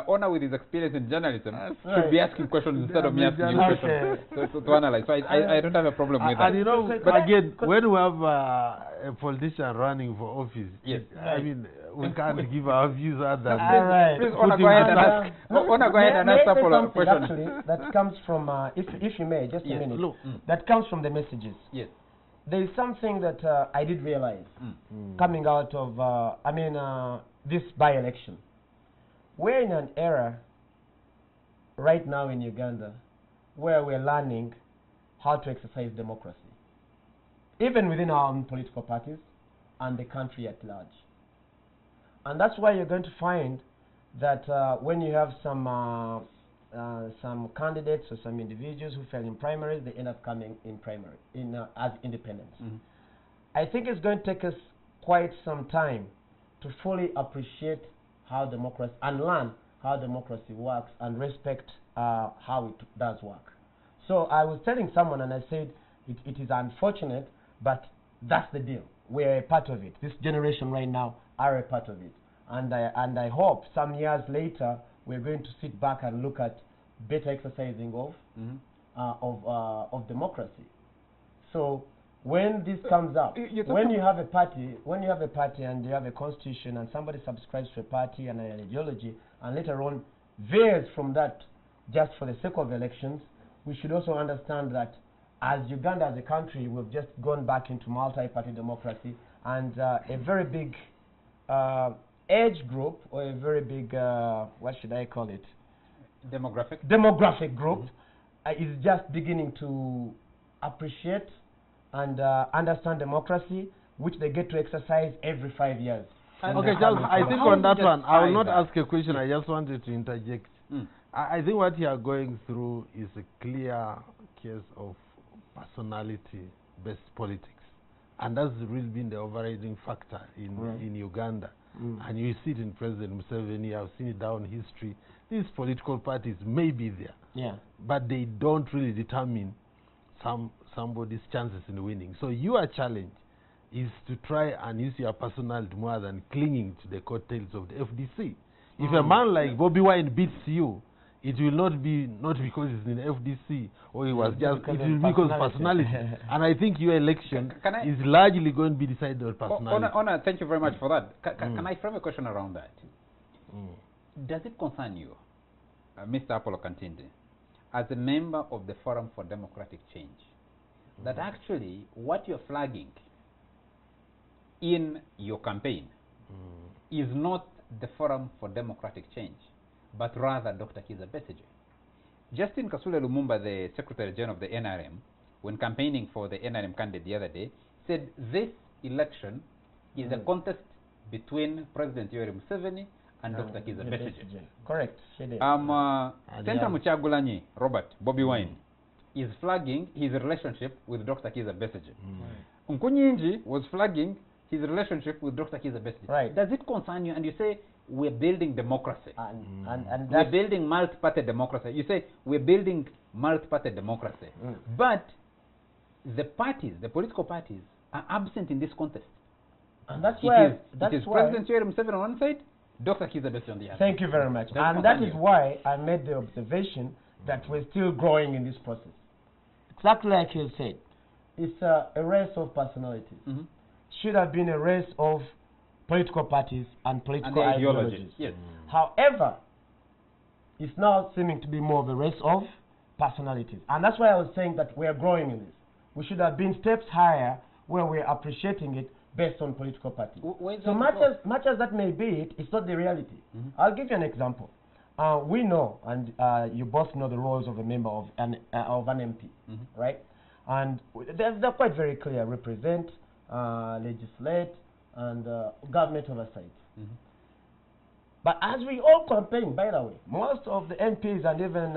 Honor, with his experience in journalism, should be asking questions instead of me asking you questions to analyze. So I don't have a problem with that. And you know, but again, when we have a politician running for office, I mean, we can't give our views other than Please, Honor, go ahead and ask. Honor, go ahead and ask a couple of questions. Actually, that comes from, if you may, just a minute. That comes from the messages. Yes. There is something that I did realize coming out of, this by-election. We're in an era right now in Uganda where we're learning how to exercise democracy, even within our own political parties and the country at large. And that's why you're going to find that when you have some candidates or some individuals who fail in primaries, they end up coming in primary as independents. I think it's going to take us quite some time to fully appreciate how democracy, and learn how democracy works and respect how it does work. So I was telling someone and I said, it is unfortunate, but that's the deal. We're a part of it. This generation right now are a part of it. And I hope some years later we're going to sit back and look at better exercising of democracy. So when this comes up, when you have a party and you have a constitution and somebody subscribes to a party and an ideology and later on veers from that just for the sake of elections, we should also understand that as Uganda as a country, we've just gone back into multi-party democracy, and a very big age group, or a very big, what should I call it? Demographic group is just beginning to appreciate and understand democracy, which they get to exercise every 5 years. Okay, Charles, I think on that one, I will not ask a question, I just wanted to interject. I think what you are going through is a clear case of personality-based politics. And that's really been the overriding factor in Uganda. And you see it in President Museveni, I've seen it down history. These political parties may be there, but they don't really determine somebody's chances in winning. So your challenge is to try and use your personality more than clinging to the coattails of the FDC. If a man like Bobby Wine beats you, it will not be because he's in the FDC or he was just, it will be because of personality. And I think your election is largely going to be decided on personality. Honor, thank you very much for that. Can I frame a question around that? Does it concern you, Mr. Apollo Kantinti, as a member of the Forum for Democratic Change, that actually what you're flagging in your campaign is not the Forum for Democratic Change, but rather Dr. Kizza Besigye? Justin Kasule Lumumba, the Secretary General of the NRM, when campaigning for the NRM candidate the other day, said this election is a contest between President Yoweri Museveni and Dr. Kizza Besigye. Correct. Senator Muchagulanyi, Robert, Bobby Wine, is flagging his relationship with Dr. Kizza Besigye. Nkunyinji was flagging his relationship with Dr. Kizza Besigye. Right. Does it concern you? And you say, we're building democracy. And we're building multi-party democracy. You say, we're building multi-party democracy. But the parties, the political parties, are absent in this contest. And that's why... It is President Yoweri Museveni on one side, Dr. Kizza Besigye on the other. Thank you very much. And that is why I made the observation that we're still growing in this process. Exactly like you said, it's a race of personalities. Should have been a race of political parties and political ideologies. Yes. However, it's now seeming to be more of a race of personalities. And that's why I was saying that we are growing in this. We should have been steps higher where we're appreciating it based on political parties. So much as that may be it's not the reality. I'll give you an example. We know, and you both know the roles of a member of an MP, right? And they're quite very clear: represent, legislate, and government oversight. But as we all campaign, by the way, most of the MPs and even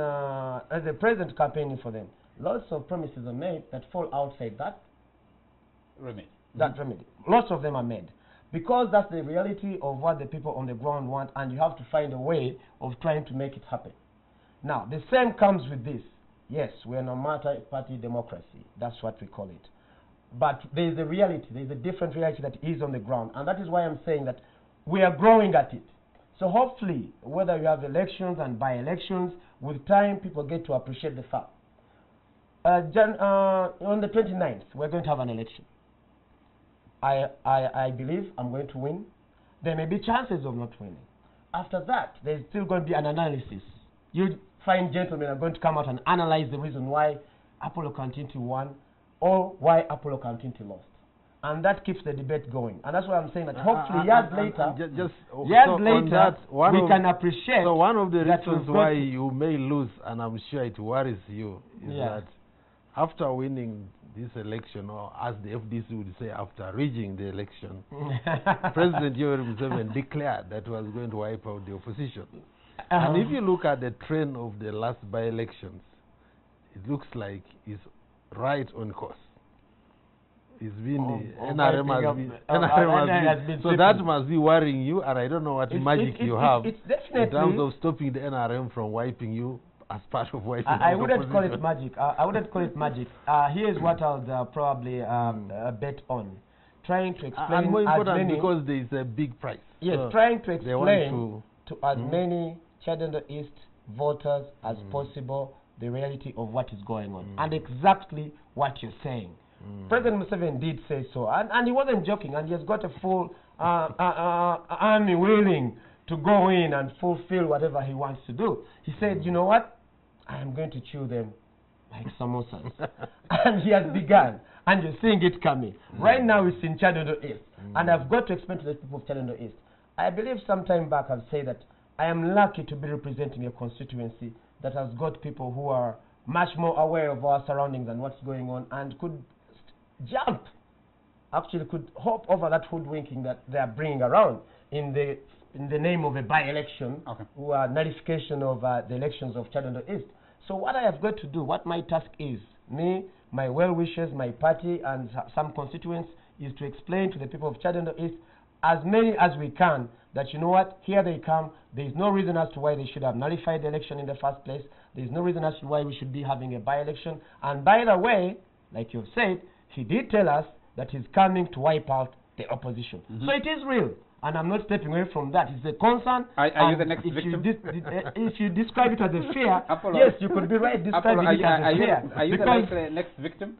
as the president campaigning for them, lots of promises are made that fall outside that remedy. Remedy. Lots of them are made. Because that's the reality of what the people on the ground want, and you have to find a way of trying to make it happen. Now, the same comes with this. Yes, we're in a multi-party democracy. That's what we call it. But there is a reality. There is a different reality that is on the ground. And that is why I'm saying that we are growing at it. So hopefully, whether you have elections and by-elections, with time, people get to appreciate the fact. On the 29th, we're going to have an election. I believe I'm going to win. There may be chances of not winning. After that, there's still going to be an analysis. You fine gentlemen are going to come out and analyze the reason why Apollo Kantinti won or why Apollo Kantinti lost. And that keeps the debate going. And that's why I'm saying that hopefully years later, we can appreciate. So one of the reasons why you may lose, and I'm sure it worries you, is that after winning this election, or as the FDC would say, after rigging the election, President Yoweri Museveni declared that he was going to wipe out the opposition. And if you look at the trend of the last by-elections, it looks like it's right on course. It's been NRM has been so that must be worrying you, and I don't know what magic you have in terms of stopping the NRM from wiping you as part of wiping I wouldn't call it magic. I wouldn't call it magic. Here's what I would probably bet on. trying to explain and more important, as many, because there is a big price. yes, so trying to explain to as many Kyadondo East voters as possible the reality of what is going on and exactly what you're saying. President Museveni did say so, and he wasn't joking, and he has got a full army willing to go in and fulfill whatever he wants to do. He said, you know what, I am going to chew them like samosas. And he has begun, and you're seeing it coming. Right now it's in Kyadondo East, and I've got to explain to the people of Kyadondo East. I believe some time back I've said that I am lucky to be representing a constituency that has got people who are much more aware of our surroundings and what's going on, and could jump, actually could hop over that hoodwinking that they are bringing around in the name of a by-election, or nullification of the elections of Kyadondo East. So what I have got to do, what my task is, me, my well-wishers, my party, and some constituents, is to explain to the people of Kyadondo East, as many as we can, that you know what, here they come. There is no reason as to why they should have nullified the election in the first place. There is no reason as to why we should be having a by-election. And by the way, like you've said, he did tell us that he's coming to wipe out the opposition. So it is real. And I'm not stepping away from that. It's a concern. Are you the next victim? If you describe it as a fear, yes, you could be right describing it as a fear. Are you the next victim?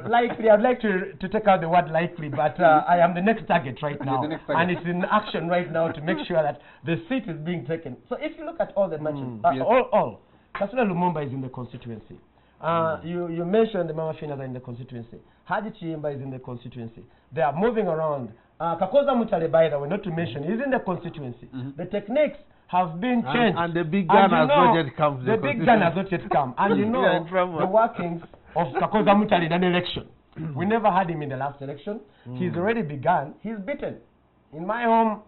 Likely, I'd like to take out the word likely, but I am the next target right now. And it's in action right now to make sure that the seat is being taken. So if you look at all the matches, all, Kasula Lumumba is in the constituency. You mentioned the Mama Finas are in the constituency. Hadi Chiimba is in the constituency. They are moving around. Kakoza Mutale, by the way, not to mention, is in the constituency. The techniques have been changed. And the big gun has not yet come. The big gun has not yet come. And you know the workings of Kakoza Mutale in an election. We never had him in the last election. He's already begun. He's beaten. In my home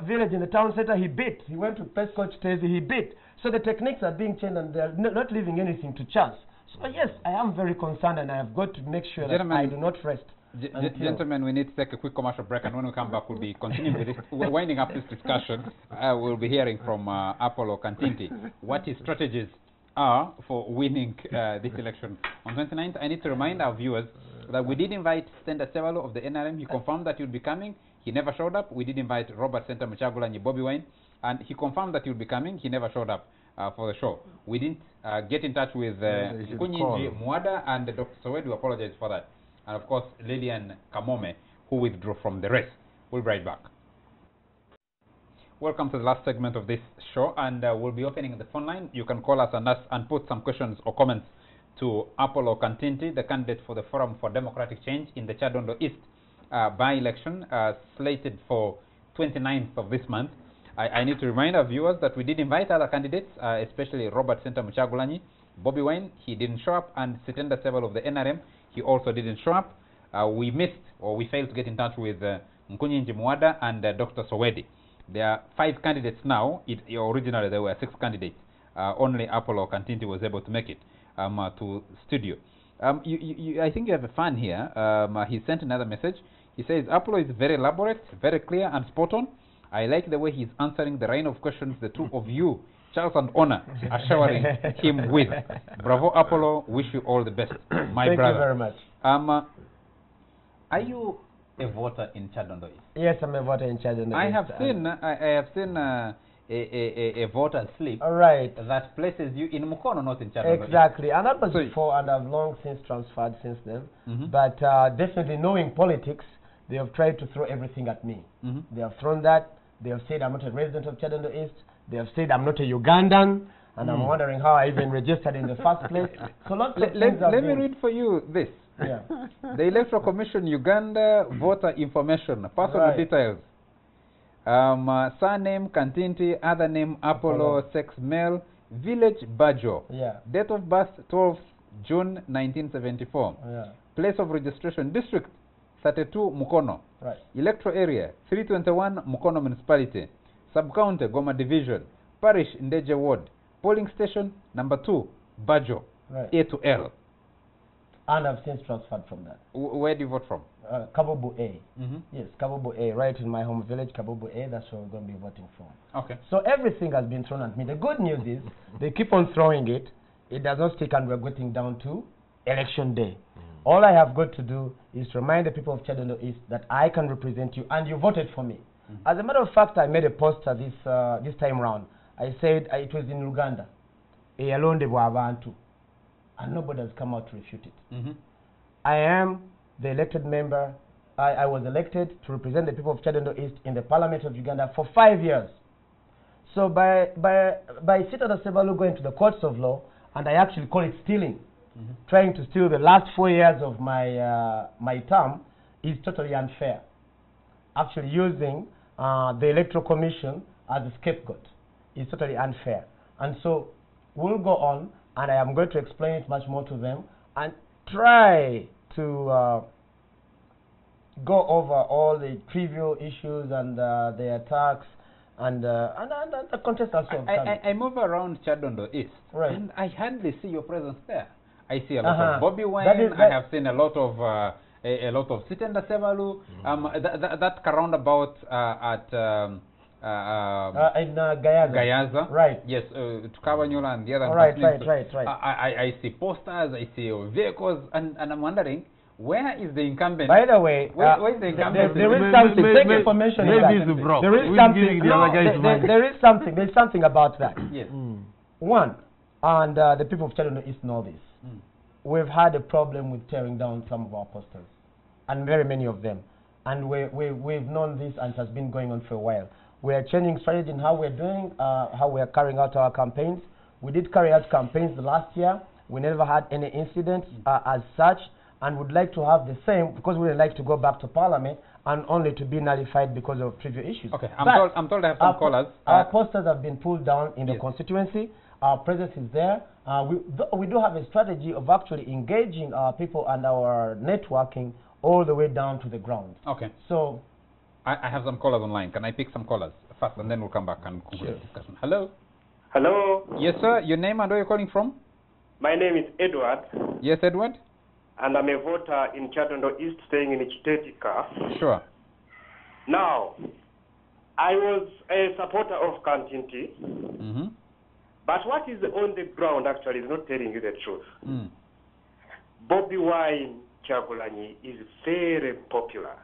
village in the town center, he beat. He went to Pescoach Tezi, he beat. So the techniques are being changed, and they're not leaving anything to chance. So yes, I am very concerned, and I have got to make sure that I do not rest. Gentlemen, we need to take a quick commercial break, and when we come back, we'll be continuing with this. We're winding up this discussion. We'll be hearing from Apollo Kantinti what his strategies are for winning this election on 29th. I need to remind our viewers that we did invite Stenda Sevalo of the NRM. He confirmed that he would be coming. He never showed up. We did invite Robert Senta Muchagulanyi Bobby Wine, and he confirmed that he would be coming. He never showed up for the show. We didn't get in touch with Kunyinji Mwada and Dr. Sowedu. We apologize for that. And of course, Lilian Kamome, who withdrew from the race. We'll be right back. Welcome to the last segment of this show, and we'll be opening the phone line. You can call us and put some questions or comments to Apollo Kantinti, the candidate for the Forum for Democratic Change in the Kyadondo East by-election, slated for 29th of this month. I need to remind our viewers that we did invite other candidates, especially Robert Senta Muchagulanyi, Bobby Wine, he didn't show up, and Sitenda Sevel of the NRM, he also didn't show up. We missed, or we failed to get in touch with Nkunyinji Mwada and Dr. Sowedi. There are 5 candidates now. Originally there were 6 candidates. Only Apollo Kantinti was able to make it to studio. I think you have a fan here. He sent another message. He says, Apollo is very elaborate, very clear and spot on. I like the way he's answering the rain of questions the two of you, Charles and Honor, are showering him with. Bravo, Apollo. Wish you all the best, my brother. Thank you very much. Are you a voter in Kyadondo East? Yes, I'm a voter in Kyadondo East. I have seen a voter slip that places you in Mukono, not in Kyadondo East. Exactly, and that was before, and I've long since transferred since then. But definitely knowing politics, they have tried to throw everything at me. They have thrown that. They have said I'm not a resident of Kyadondo East. They have said I'm not a Ugandan, and I'm wondering how I even registered in the first place. So lots of things let me read for you this. Yeah. The Electoral Commission Uganda voter information, personal details. Surname Kantinti, other name Apollo, sex male, village Bajo. Date of birth 12 June 1974. Place of registration district 32 Mukono. Electoral area 321 Mukono municipality. Sub-county Goma division. Parish Ndeje ward. Polling station number 2 Bajo. A to L. And I've since transferred from that. Where do you vote from? Kabobo A. Yes, Kabobo A, right in my home village, Kabobo A. That's where we're going to be voting from. Okay. So everything has been thrown at me. The good news is they keep on throwing it. It does not stick, and we're getting down to election day. All I have got to do is to remind the people of Kyadondo East that I can represent you, and you voted for me. As a matter of fact, I made a poster this time round. I said it was in Uganda, and nobody has come out to refute it. I am the elected member. I was elected to represent the people of Kyadondo East in the Parliament of Uganda for 5 years. So by Sitata Sebalu going to the courts of law, and I actually call it stealing, trying to steal the last 4 years of my term, is totally unfair. Actually using the Electoral Commission as a scapegoat is totally unfair. And so we'll go on, and I am going to explain it much more to them and try to go over all the trivial issues and the attacks and the contest also. I move around Kyadondo East, and I hardly see your presence there. I see a lot of Bobby Wine. I have seen a lot of Sitenda Sebalu. That roundabout at in Gayaza. Right. Yes, to Kabanyola and the other. Right. I see posters. I see vehicles, and I'm wondering, where is the incumbent? By the way, where is the incumbent? There is something. Thank you for mentioning that. There is something. There is something. There's something about that. Yes. One, and the people of Kyadondo East know this. We've had a problem with tearing down some of our posters, and very many of them. And we've known this, and it has been going on for a while. We are changing strategy in how we're doing, how we are carrying out our campaigns. We did carry out campaigns last year. We never had any incidents as such, and would like to have the same, because we would like to go back to Parliament and only to be nullified because of trivial issues. Okay, I'm told I have some callers. Our posters have been pulled down in the constituency. Our presence is there. We do have a strategy of actually engaging our people and our networking all the way down to the ground. Okay. So, I have some callers online. Can I pick some callers first, and then we'll come back and conclude the discussion? Hello. Hello. Yes, sir. Your name and where you're calling from? My name is Edward. Yes, Edward. And I'm a voter in Kyadondo East, staying in Chitetika. Sure. Now, I was a supporter of Kantinti. But what is on the ground actually is not telling you the truth. Bobby Wine Kyagulanyi is very popular.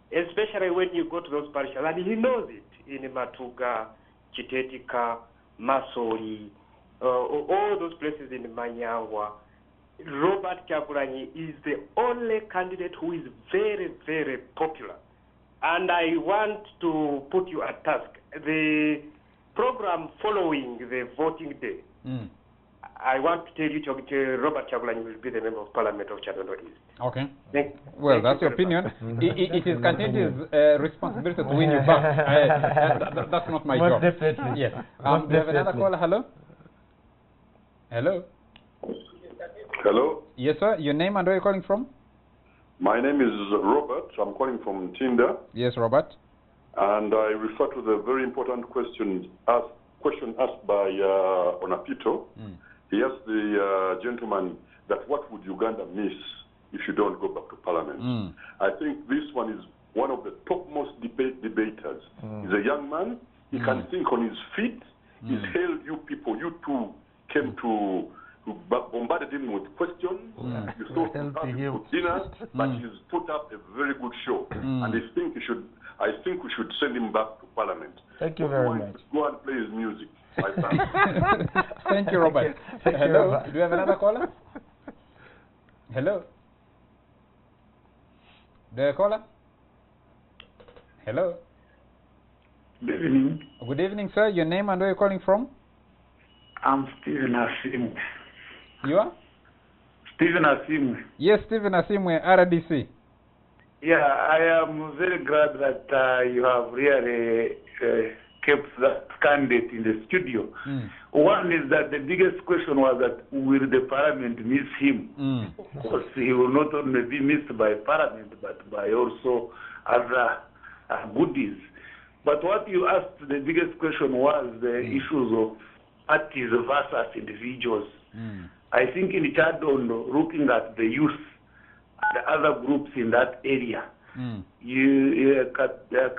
Especially when you go to those parishes, and he knows it, in Matuga, Chitetika, Masori, all those places in Manyangwa. Robert Kyagulanyi is the only candidate who is very, very popular. And I want to put you at task. The program following the voting day, I want to tell you, Robert Kyagulanyi will be the member of Parliament of Kyadondo East. Okay. Well, that's your opinion. It is Kantinti's responsibility to win you back. That's not my job. Definitely. Yes. Do you have another caller? Hello? Hello? Hello? Yes, sir. Your name and where you're calling from? My name is Robert. I'm calling from Tinda. Yes, Robert. And I refer to the very important question asked by Onapito. He asked the gentleman that what would Uganda miss if you don't go back to Parliament? I think this one is one of the topmost debaters. He's a young man. He can think on his feet. He's hailed you people. You two came to bombarded him with questions. You saw him for dinner, but he's put up a very good show. And I think we should send him back to Parliament. Thank you very much. Go and play his music. Thank you, Robert. Hello. Do you have another caller? Hello. Do you have a caller? Hello. Good evening. Good evening, sir. Your name and where you're calling from? I'm Stephen Asimwe. You are? Stephen Asimwe. Yes, Stephen Asimwe, RDC. Yeah, I am very glad that you have really kept that candidate in the studio. One is that the biggest question was that will the Parliament miss him? Of course, he will not only be missed by Parliament, but by also other goodies. But what you asked, the biggest question was the issues of parties versus individuals. I think in Kyadondo, looking at the youth, the other groups in that area,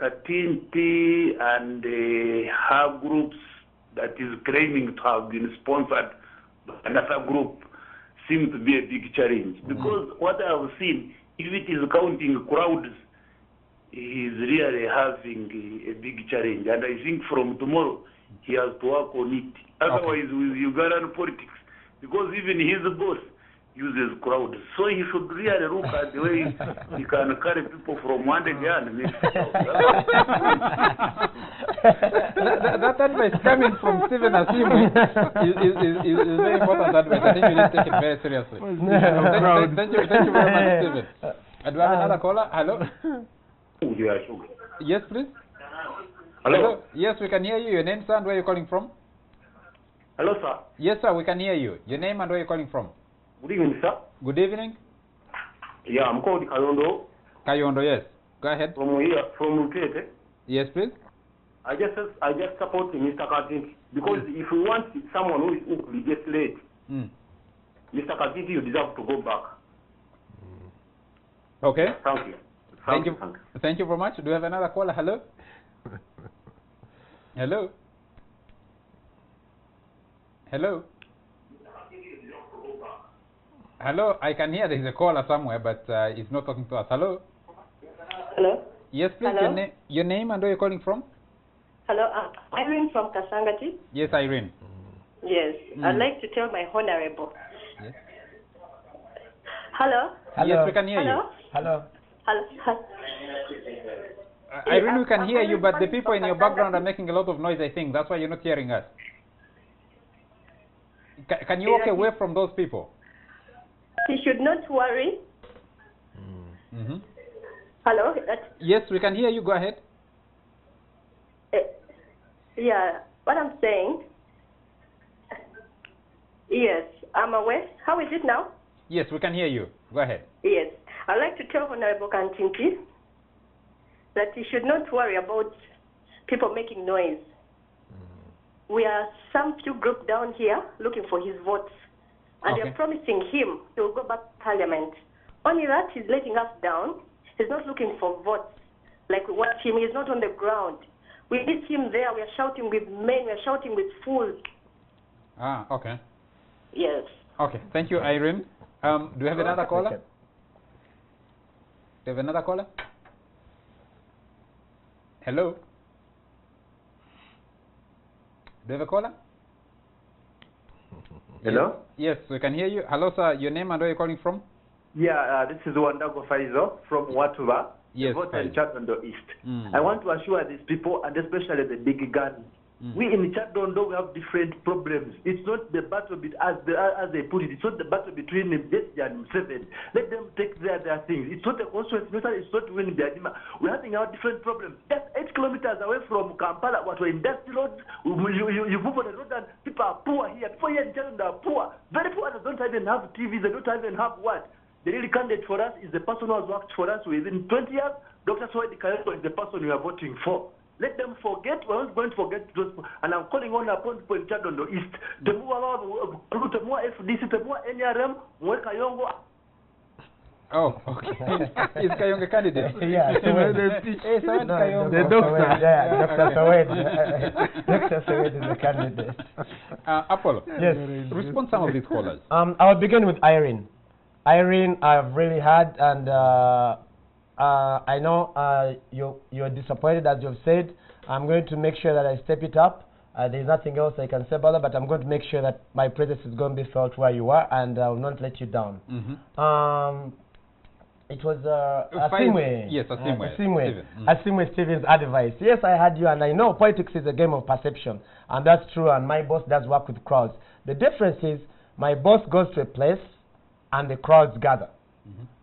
Kantinti and her groups that is claiming to have been sponsored by another group seems to be a big challenge. Because what I have seen, if it is counting crowds, he is really having a big challenge. And I think from tomorrow, he has to work on it. Otherwise, with Ugandan politics, because even his boss uses crowds. So he should really look at the way he can carry people from one day and that advice coming from Stephen Asimu is very important advice. I think you need to take it very seriously. Thank you very much, Stephen. Do we have another caller? Hello? Yes, please. Hello? Yes, we can hear you. Your name, sir, and where are you calling from? Hello, sir. Yes, sir, we can hear you. Your name and where are you calling from? Good evening, sir. Good evening. Yeah, I'm called Kyadondo. Kyadondo, yes. Go ahead. From here, from Mutete. Yes, please. I just support Mr. Kantinti because if you want someone who is just late, Mr. Kantinti, you deserve to go back. Okay. Thank you. Thank you. Thank you very much. Do we have another caller? Hello? Hello? Hello? Hello? I can hear there is a caller somewhere, but he's not talking to us. Hello? Hello? Yes, please. Hello? Your name and where you're calling from? Hello, Irene from Kasangati. Yes, Irene. Yes, I'd like to tell my honorable. Yes. Hello? Hello? Yes, we can hear you. Hello? Hello? Irene, we can hear you, but the people in your background are making a lot of noise, I think. That's why you're not hearing us. Can you walk away from those people? He should not worry. Hello? Yes, we can hear you. Go ahead. Yeah, what I'm saying. Yes, I'm aware. How is it now? Yes, we can hear you. Go ahead. Yes. I'd like to tell Honorable Kantinti that he should not worry about people making noise. We are some few groups down here looking for his votes. And they're promising him he will go back to Parliament. Only that he's letting us down. He's not looking for votes. Like we want him, he's not on the ground. We need him there. We are shouting with men. We are shouting with fools. Ah, okay. Yes. Okay, thank you, Irene. Do we have another caller? Do you have another caller? Hello? Do you have a caller? Hello? Yes, we can hear you. Hello, sir. Your name and where are you calling from? Yeah, this is Wandago Faizo from Watuba, yes, in Kyadondo East. I want to assure these people, and especially the big guns, we in Kyadondo, we have different problems. It's not the battle, as they put it, it's not the battle between Mbesi and Museveni. Let them take their things. It's not a constituency, it's not winning the Adima. We're having our different problems. Just 8 kilometers away from Kampala, what were industrial roads, you move on the road and people are poor here. People here in Kyadondo are poor. Very poor, they don't even have TVs, they don't even have what? The real candidate for us is the person who has worked for us within 20 years. Dr. Swedi Kyadondo is the person we are voting for. Let them forget, we're not going to forget those, and I'm calling on upon people in Kyadondo East. Temua FDC, Temua NRM, Mwe Kayongo. Oh, okay. Is Kayongo candidate? Yeah, the doctor. Yeah, Dr. Swedi. Dr. Swedi is the candidate. Apollo, yes. Respond some of these callers. I'll begin with Irene. Irene, I've really had, and I know you're disappointed, as you've said. I'm going to make sure that I step it up. There's nothing else I can say about it, but I'm going to make sure that my presence is going to be felt where you are, and I will not let you down. It was Asimwe. Yes, Asimwe Stevens' advice. Yes, I had you, and I know politics is a game of perception, and that's true, and my boss does work with crowds. The difference is my boss goes to a place, and the crowds gather.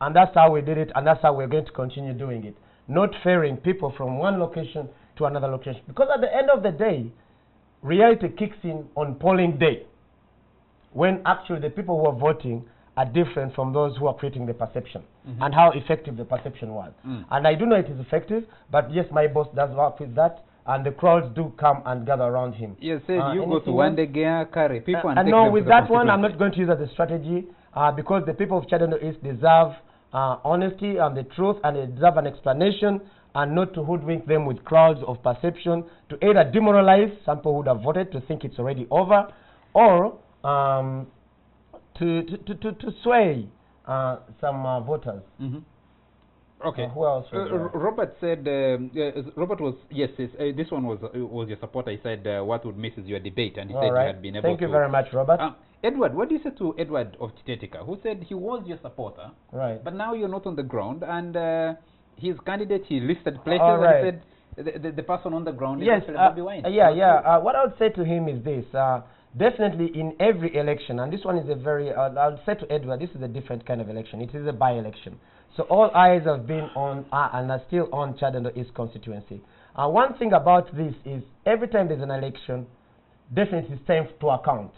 And that's how we did it, and that's how we're going to continue doing it. Not ferrying people from one location to another location. Because at the end of the day, reality kicks in on polling day, when actually the people who are voting are different from those who are creating the perception, and how effective the perception was. And I do know it is effective, but yes, my boss does work with that, and the crowds do come and gather around him. You said you go to one day carry people and no, with that one, I'm not going to use as a strategy. Because the people of Kyadondo East deserve honesty and the truth, and they deserve an explanation, and not to hoodwink them with crowds of perception, to either demoralize some people who would have voted to think it's already over, or to sway some voters. Okay. Who else? Robert said. Robert was yes. This one was your supporter. He said what would miss is your debate, and he said you had been able to. Thank you very much, Robert. Edward, what do you say to Edward of Chitetika, who said he was your supporter, right? But now you're not on the ground, and his candidate, he listed places, and he said the person on the ground is actually Bobby Wine. What I would say to him is this. Definitely in every election, and this one is a very, I'll say to Edward, this is a different kind of election. It is a by-election. So all eyes have been on, and are still on Kyadondo East constituency. One thing about this is, every time there's an election, definitely it's time to account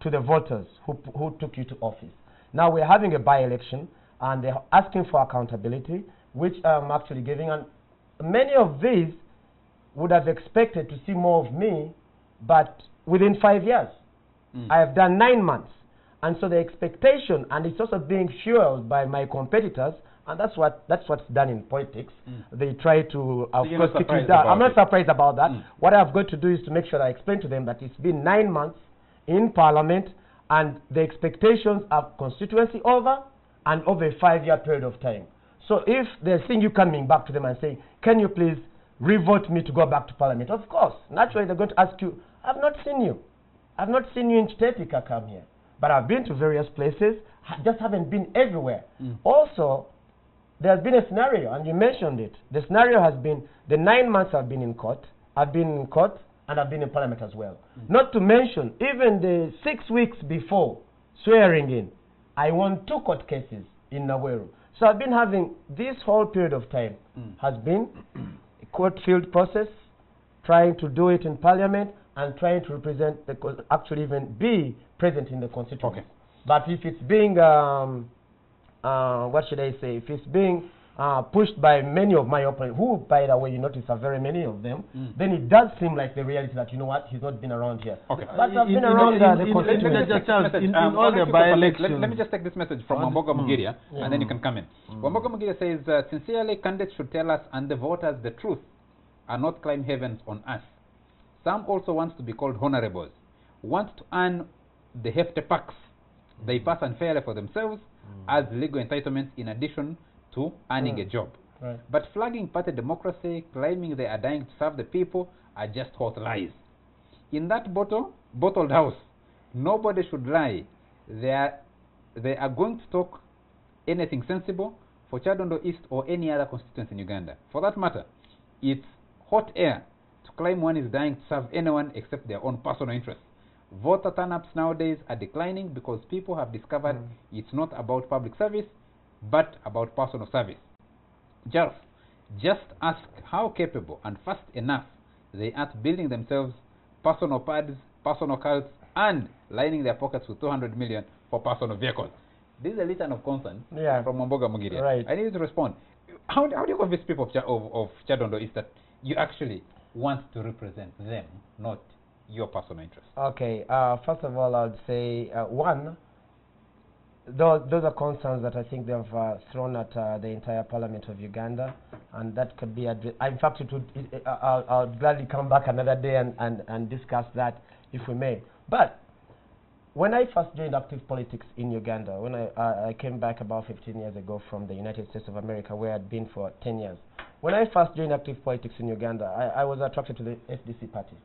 to the voters who took you to office. Now we're having a by-election, and they're asking for accountability, which I'm actually giving. And many of these would have expected to see more of me, but within 5 years. I have done 9 months. And so the expectation, and it's also being fueled by my competitors, and that's what's done in politics. They try to, of course, keep you down. I'm not surprised about that. What I've got to do is to make sure that I explain to them that it's been 9 months in Parliament, and the expectations are constituency over and over a 5-year period of time. So if they're seeing you coming back to them and saying, can you please re-vote me to go back to Parliament? Of course. Naturally, they're going to ask you, I've not seen you. I've not seen you in Chitetika come here. But I've been to various places, just haven't been everywhere. Also, there's been a scenario, and you mentioned it. The scenario has been, the 9 months I've been in court, and I've been in Parliament as well. Not to mention, even the 6 weeks before swearing in, I won 2 court cases in Naweru. So I've been having, this whole period of time has been a court-field process, trying to do it in Parliament, and trying to represent, actually even be present in the constituency. Okay. But if it's being, what should I say, if it's being pushed by many of my opponents, who, by the way, you notice are very many of them, then it does seem like the reality that, you know what, he's not been around here. Okay. But I've been around the constituency. In all the by-elections. Let me just take this message from Wamboga Mugiria, and then you can come in. Wamboga Mugiria says, sincerely, candidates should tell us and the voters the truth, and not climb heavens on us. Some also want to be called honorables, want to earn the hefty packs they pass unfairly for themselves as legal entitlements in addition to earning a job. Right. But flagging party democracy, claiming they are dying to serve the people, are just hot lies. In that bottled house, nobody should lie. They are going to talk anything sensible for Kyadondo East or any other constituency in Uganda. For that matter, it's hot air to claim one is dying to serve anyone except their own personal interests. Voter turn-ups nowadays are declining because people have discovered it's not about public service, but about personal service. Just ask how capable and fast enough they are to building themselves personal pads, personal cars, and lining their pockets with 200 million for personal vehicles. This is a litany of concern from Wamboga Mugiria. Right. I need you to respond. How do you convince people of Kyadondo is that you actually want to represent them, not your personal interest? Okay, first of all, I would say, one, those are concerns that I think they have thrown at the entire Parliament of Uganda, and that could be, in fact, I'll gladly come back another day and discuss that if we may. But when I first joined active politics in Uganda, when I came back about 15 years ago from the United States of America, where I'd been for 10 years, when I first joined active politics in Uganda, I was attracted to the FDC party.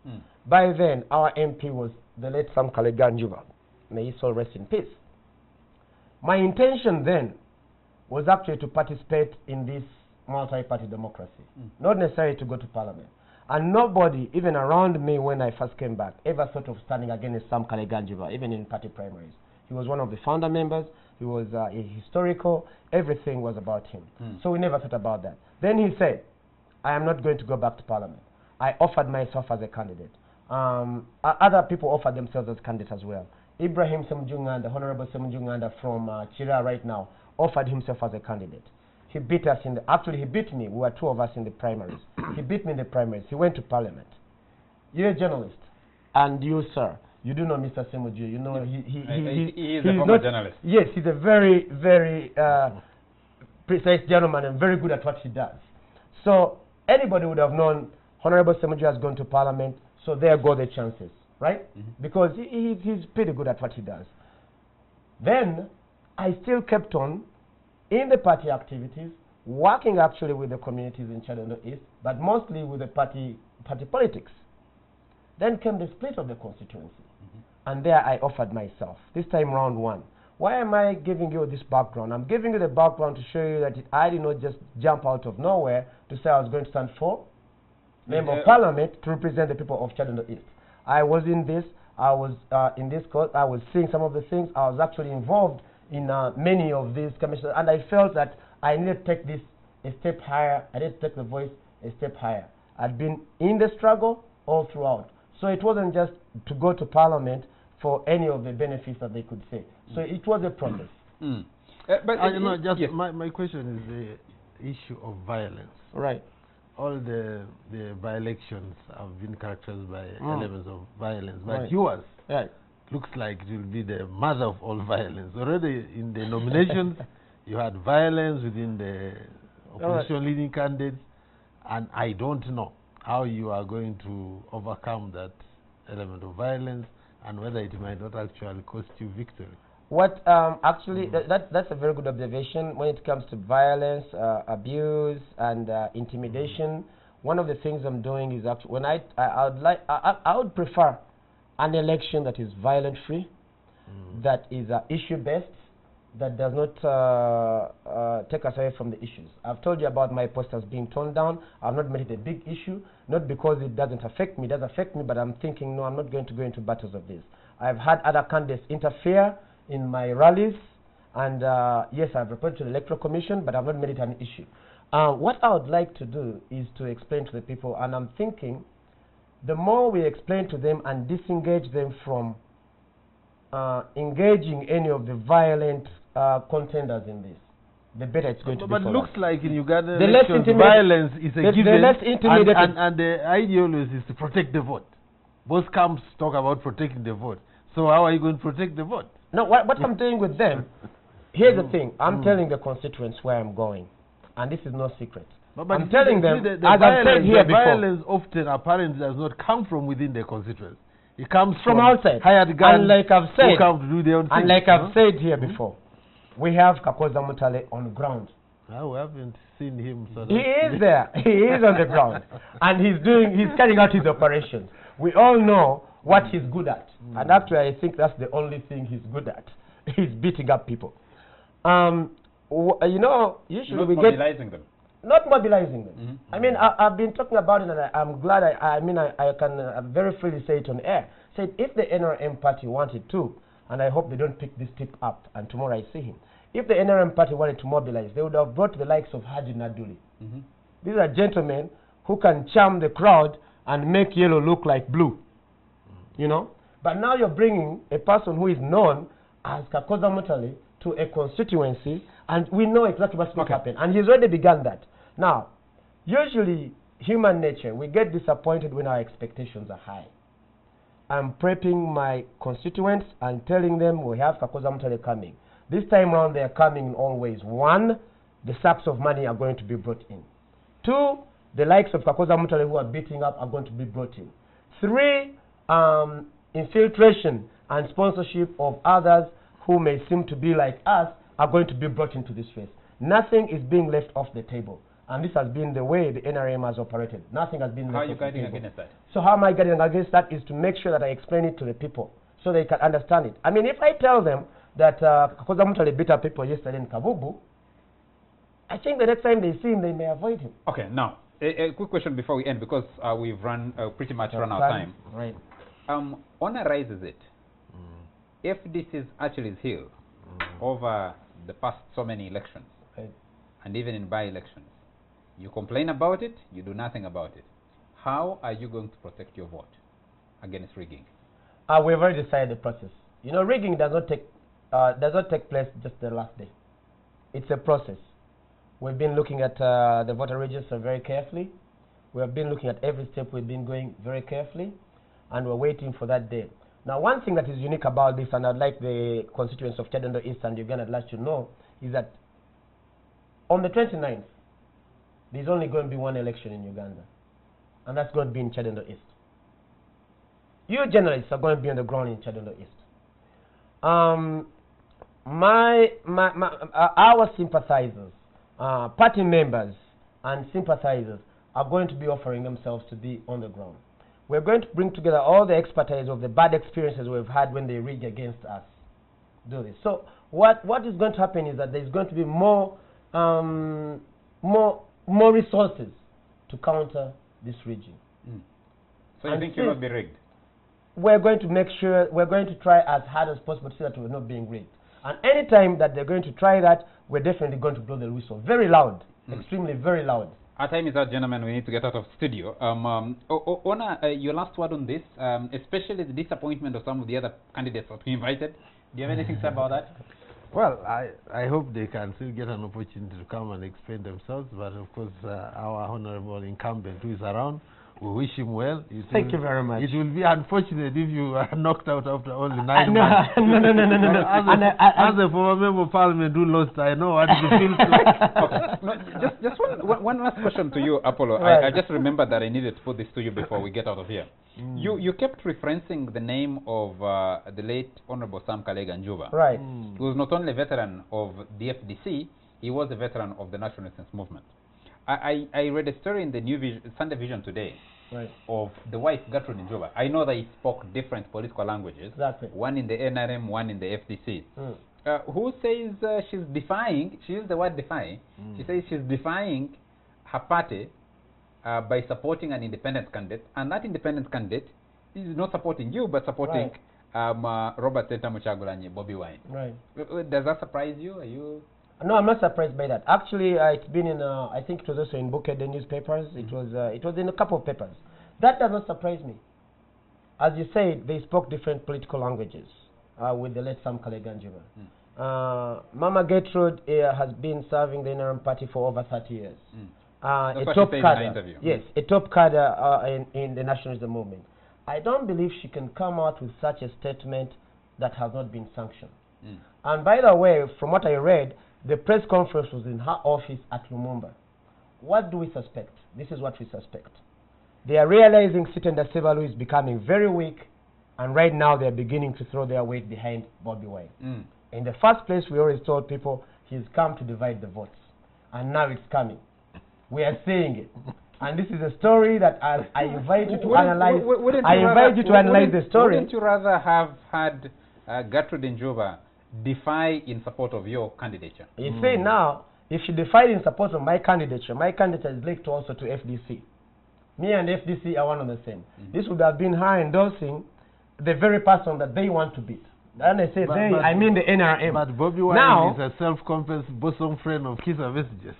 By then, our MP was the late Sam Kaleganjuba. May his soul rest in peace. My intention then was actually to participate in this multi-party democracy, not necessarily to go to Parliament. And nobody, even around me when I first came back, ever thought of standing against Sam Kaleganjuba, even in party primaries. He was one of the founder members. He was a historical. Everything was about him. So we never thought about that. Then he said, I am not going to go back to Parliament. I offered myself as a candidate. Other people offered themselves as candidates as well. Ibrahim Semjunganda, the Honorable Semjunganda from Chira right now, offered himself as a candidate. He beat us in the, actually he beat me, we were 2 of us in the primaries. He beat me in the primaries, he went to Parliament. You're a journalist, and you, sir, you do know Mr. Semuju, you know he is a former journalist. Yes, he's a very, very precise gentleman and very good at what he does. So anybody would have known Honorable Semuju has gone to Parliament, so there go the chances, right? Because he's pretty good at what he does. Then I still kept on in the party activities, working actually with the communities in Kyadondo East, but mostly with the party politics. Then came the split of the constituency. And there I offered myself, this time round one. Why am I giving you this background? I'm giving you the background to show you that I did not just jump out of nowhere to say I was going to stand for Member of Parliament to represent the people of Kyadondo East. I was in this, I was in this court, I was seeing some of the things, I was actually involved in many of these commissions, and I felt that I needed to take this a step higher, I needed to take the voice a step higher. I'd been in the struggle all throughout. So it wasn't just to go to Parliament for any of the benefits that they could say. So it was a process. But yes. my question is the issue of violence. Right. All the by-elections have been characterized by elements of violence, but yours looks like it will be the mother of all violence. Already in the nominations, you had violence within the opposition leading candidates, and I don't know how you are going to overcome that element of violence and whether it might not actually cost you victory. What actually, that's a very good observation. When it comes to violence, abuse, and intimidation, one of the things I'm doing is actually, when I would prefer an election that is violence-free, that is issue-based, that does not take us away from the issues. I've told you about my posters being torn down. I've not made it a big issue, not because it doesn't affect me. It does affect me, but I'm thinking, no, I'm not going to go into battles of this. I've had other candidates interfere in my rallies, and yes, I've reported to the Electoral Commission, but I've not made it an issue. What I would like to do is to explain to the people, and I'm thinking the more we explain to them and disengage them from engaging any of the violent contenders in this, the better it's going to be. But it looks like in Uganda, the violence is a given, and the ideology is to protect the vote. Both camps talk about protecting the vote. So how are you going to protect the vote? No, what I'm doing with them, here's the thing. I'm telling the constituents where I'm going, and this is no secret. But I'm telling them, the as I've said here before, violence often apparently does not come from within the constituents. It comes from outside. Hired guns and like I've said, who come to do their own thing. And like I've said here before, we have Kakoza Mutale on the ground. We haven't seen him. So he is there. He is on the ground, and he's carrying out his operations. We all know what he's good at, and actually I think that's the only thing he's good at. He's beating up people. You know, usually not we mobilizing them. Not mobilizing them. I mean, I've been talking about it, and I'm glad. I can very freely say it on air. Said if the NRM party wanted to, and I hope they don't pick this tip up, and tomorrow I see him. If the NRM party wanted to mobilize, they would have brought the likes of Haji Naduli. These are gentlemen who can charm the crowd and make yellow look like blue. You know? But now you're bringing a person who is known as Kakoza Mutale to a constituency, and we know exactly what's going to happen. And he's already begun that. Now, usually, human nature, we get disappointed when our expectations are high. I'm prepping my constituents and telling them we have Kakoza Mutale coming. This time around, they are coming in all ways. One, the sacks of money are going to be brought in. Two, the likes of Kakoza Mutale who are beating up are going to be brought in. Three, infiltration and sponsorship of others who may seem to be like us are going to be brought into this phase. Nothing is being left off the table. And this has been the way the NRM has operated. Nothing has been left off the table. How are you guiding against that? So how am I guiding against that is to make sure that I explain it to the people so they can understand it. I mean, if I tell them that Kakoza Mutale beat up people yesterday in Kabubu, I think the next time they see him, they may avoid him. Okay, now, a quick question before we end, because we've pretty much run out of time. Right. Honor rises it. FDC's Achilles heel over the past so many elections, and even in by-elections. You complain about it, you do nothing about it. How are you going to protect your vote against rigging? We've already decided the process. You know, rigging does not take place just the last day. It's a process. We've been looking at the voter register very carefully. We have been looking at every step we've been going very carefully, and we're waiting for that day. Now, one thing that is unique about this, and I'd like the constituents of Kyadondo East and Uganda at large to know, is that on the 29th, there's only going to be one election in Uganda, and that's going to be in Kyadondo East. You journalists are going to be on the ground in Kyadondo East. our sympathizers, party members and sympathizers are going to be offering themselves to be on the ground. We're going to bring together all the expertise of the bad experiences we've had when they rig against us. Do this. So what is going to happen is that there's going to be more resources to counter this rigging. So you think you'll not be rigged? We're going to make sure, we're going to try as hard as possible to see that we're not being rigged. And any time that they're going to try that, we're definitely going to blow the whistle. Very loud, extremely very loud. Our time is out, gentlemen. We need to get out of studio. Ona, your last word on this, especially the disappointment of some of the other candidates that we invited. Do you have anything to say about that? Well, I hope they can still get an opportunity to come and explain themselves. But of course, our honorable incumbent who is around, we wish him well. Thank you very much. It will be unfortunate if you are knocked out after only 9 months. No. As a former member of parliament who lost, I know what it feels like. Okay. No, just one last question to you, Apollo. Right. I just remembered that I needed to put this to you before we get out of here. You kept referencing the name of the late Honorable Sam Kalega Njuba. Right. He was not only a veteran of the FDC, he was a veteran of the National Resistance Movement. I read a story in the Sunday Vision today of the wife Gertrude Njuba. I know that he spoke different political languages, one in the NRM, one in the FDC. Who says she's defying, she used the word defying, she says she's defying her party by supporting an independent candidate, and that independent candidate is not supporting you, but supporting Robert Senta Muchagulanyi, Bobby Wine. Right. Does that surprise you? Are you... No, I'm not surprised by that. Actually, it's been in, I think it was also in Bukit, the newspapers. It was in a couple of papers. That does not surprise me. As you said, they spoke different political languages with the late Sam Kalega Njuba. Mama Gertrude has been serving the NRM party for over 30 years. A top cadre, yes, a top cadre in the nationalism movement. I don't believe she can come out with such a statement that has not been sanctioned. And by the way, from what I read, the press conference was in her office at Lumumba. What do we suspect? This is what we suspect. They are realizing Sitenda Sebalu is becoming very weak, and right now they are beginning to throw their weight behind Bobby Wine. In the first place, we always told people he's come to divide the votes, and now it's coming. We are seeing it. And this is a story that I invite you to analyze. I invite you to analyze the story. Wouldn't you rather have had Gertrude Njuba defy in support of your candidature? You see now, if she defied in support of my candidature is linked also to FDC. Me and FDC are one and the same. This would have been her endorsing the very person that they want to beat. And I say I mean the NRM. But Bobby Wine is a self-confessed bosom friend of Kisa Messages.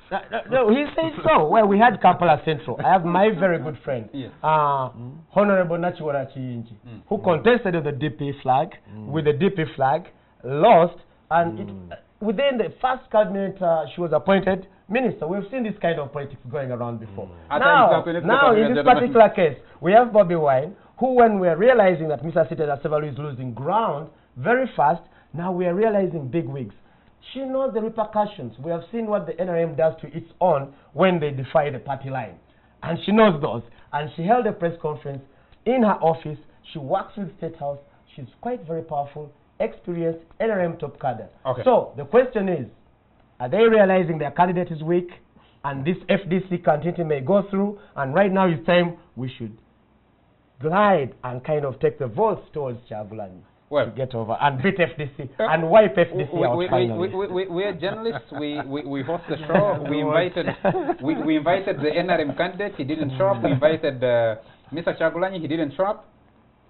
No, he said so. Well, we had Kampala Central. I have my very good friend, Honorable Nachiwara Chiyinji, who contested with the DP flag, with the DP flag, lost, and within the first cabinet she was appointed minister. We've seen this kind of politics going around before. Now in this particular case, we have Bobby Wine, who, when we are realizing that Mr. Sitenda Sebalu is losing ground very fast, now we are realizing big wigs. She knows the repercussions. We have seen what the NRM does to its own when they defy the party line. And she knows those. And she held a press conference in her office. She works with State House. She's quite very powerful, experienced, NRM top cadre. So the question is, are they realizing their candidate is weak and this FDC Kantinti may go through, and right now it's time we should glide and kind of take the votes towards Kyagulanyi to get over and beat FDC and wipe FDC out finally. We are journalists. We host the show. We invited the NRM candidate. He didn't show up. We invited Mr. Kyagulanyi. He didn't show up.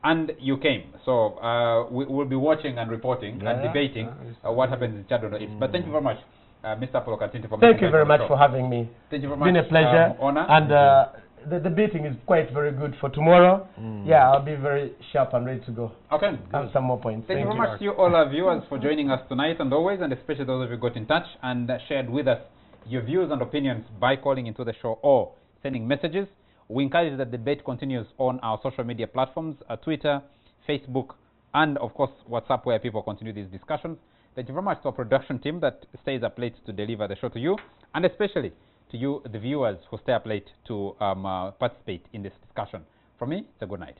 And you came. So we will be watching and reporting and debating what happens in Kyadondo. But thank you very much, Mr. Apollo Kantinti, for Thank you very much for having me. Thank you very much. It's been a pleasure. Honor. And the beating is quite very good for tomorrow. Yeah, I'll be very sharp and ready to go. Okay. Have some more points. Thank you very much to you, all our viewers, for joining us tonight and always, and especially those of you who got in touch and shared with us your views and opinions by calling into the show or sending messages. We encourage that the debate continues on our social media platforms, Twitter, Facebook, and of course WhatsApp, where people continue these discussions. Thank you very much to our production team that stays up late to deliver the show to you, and especially to you, the viewers, who stay up late to participate in this discussion. From me, it's a good night.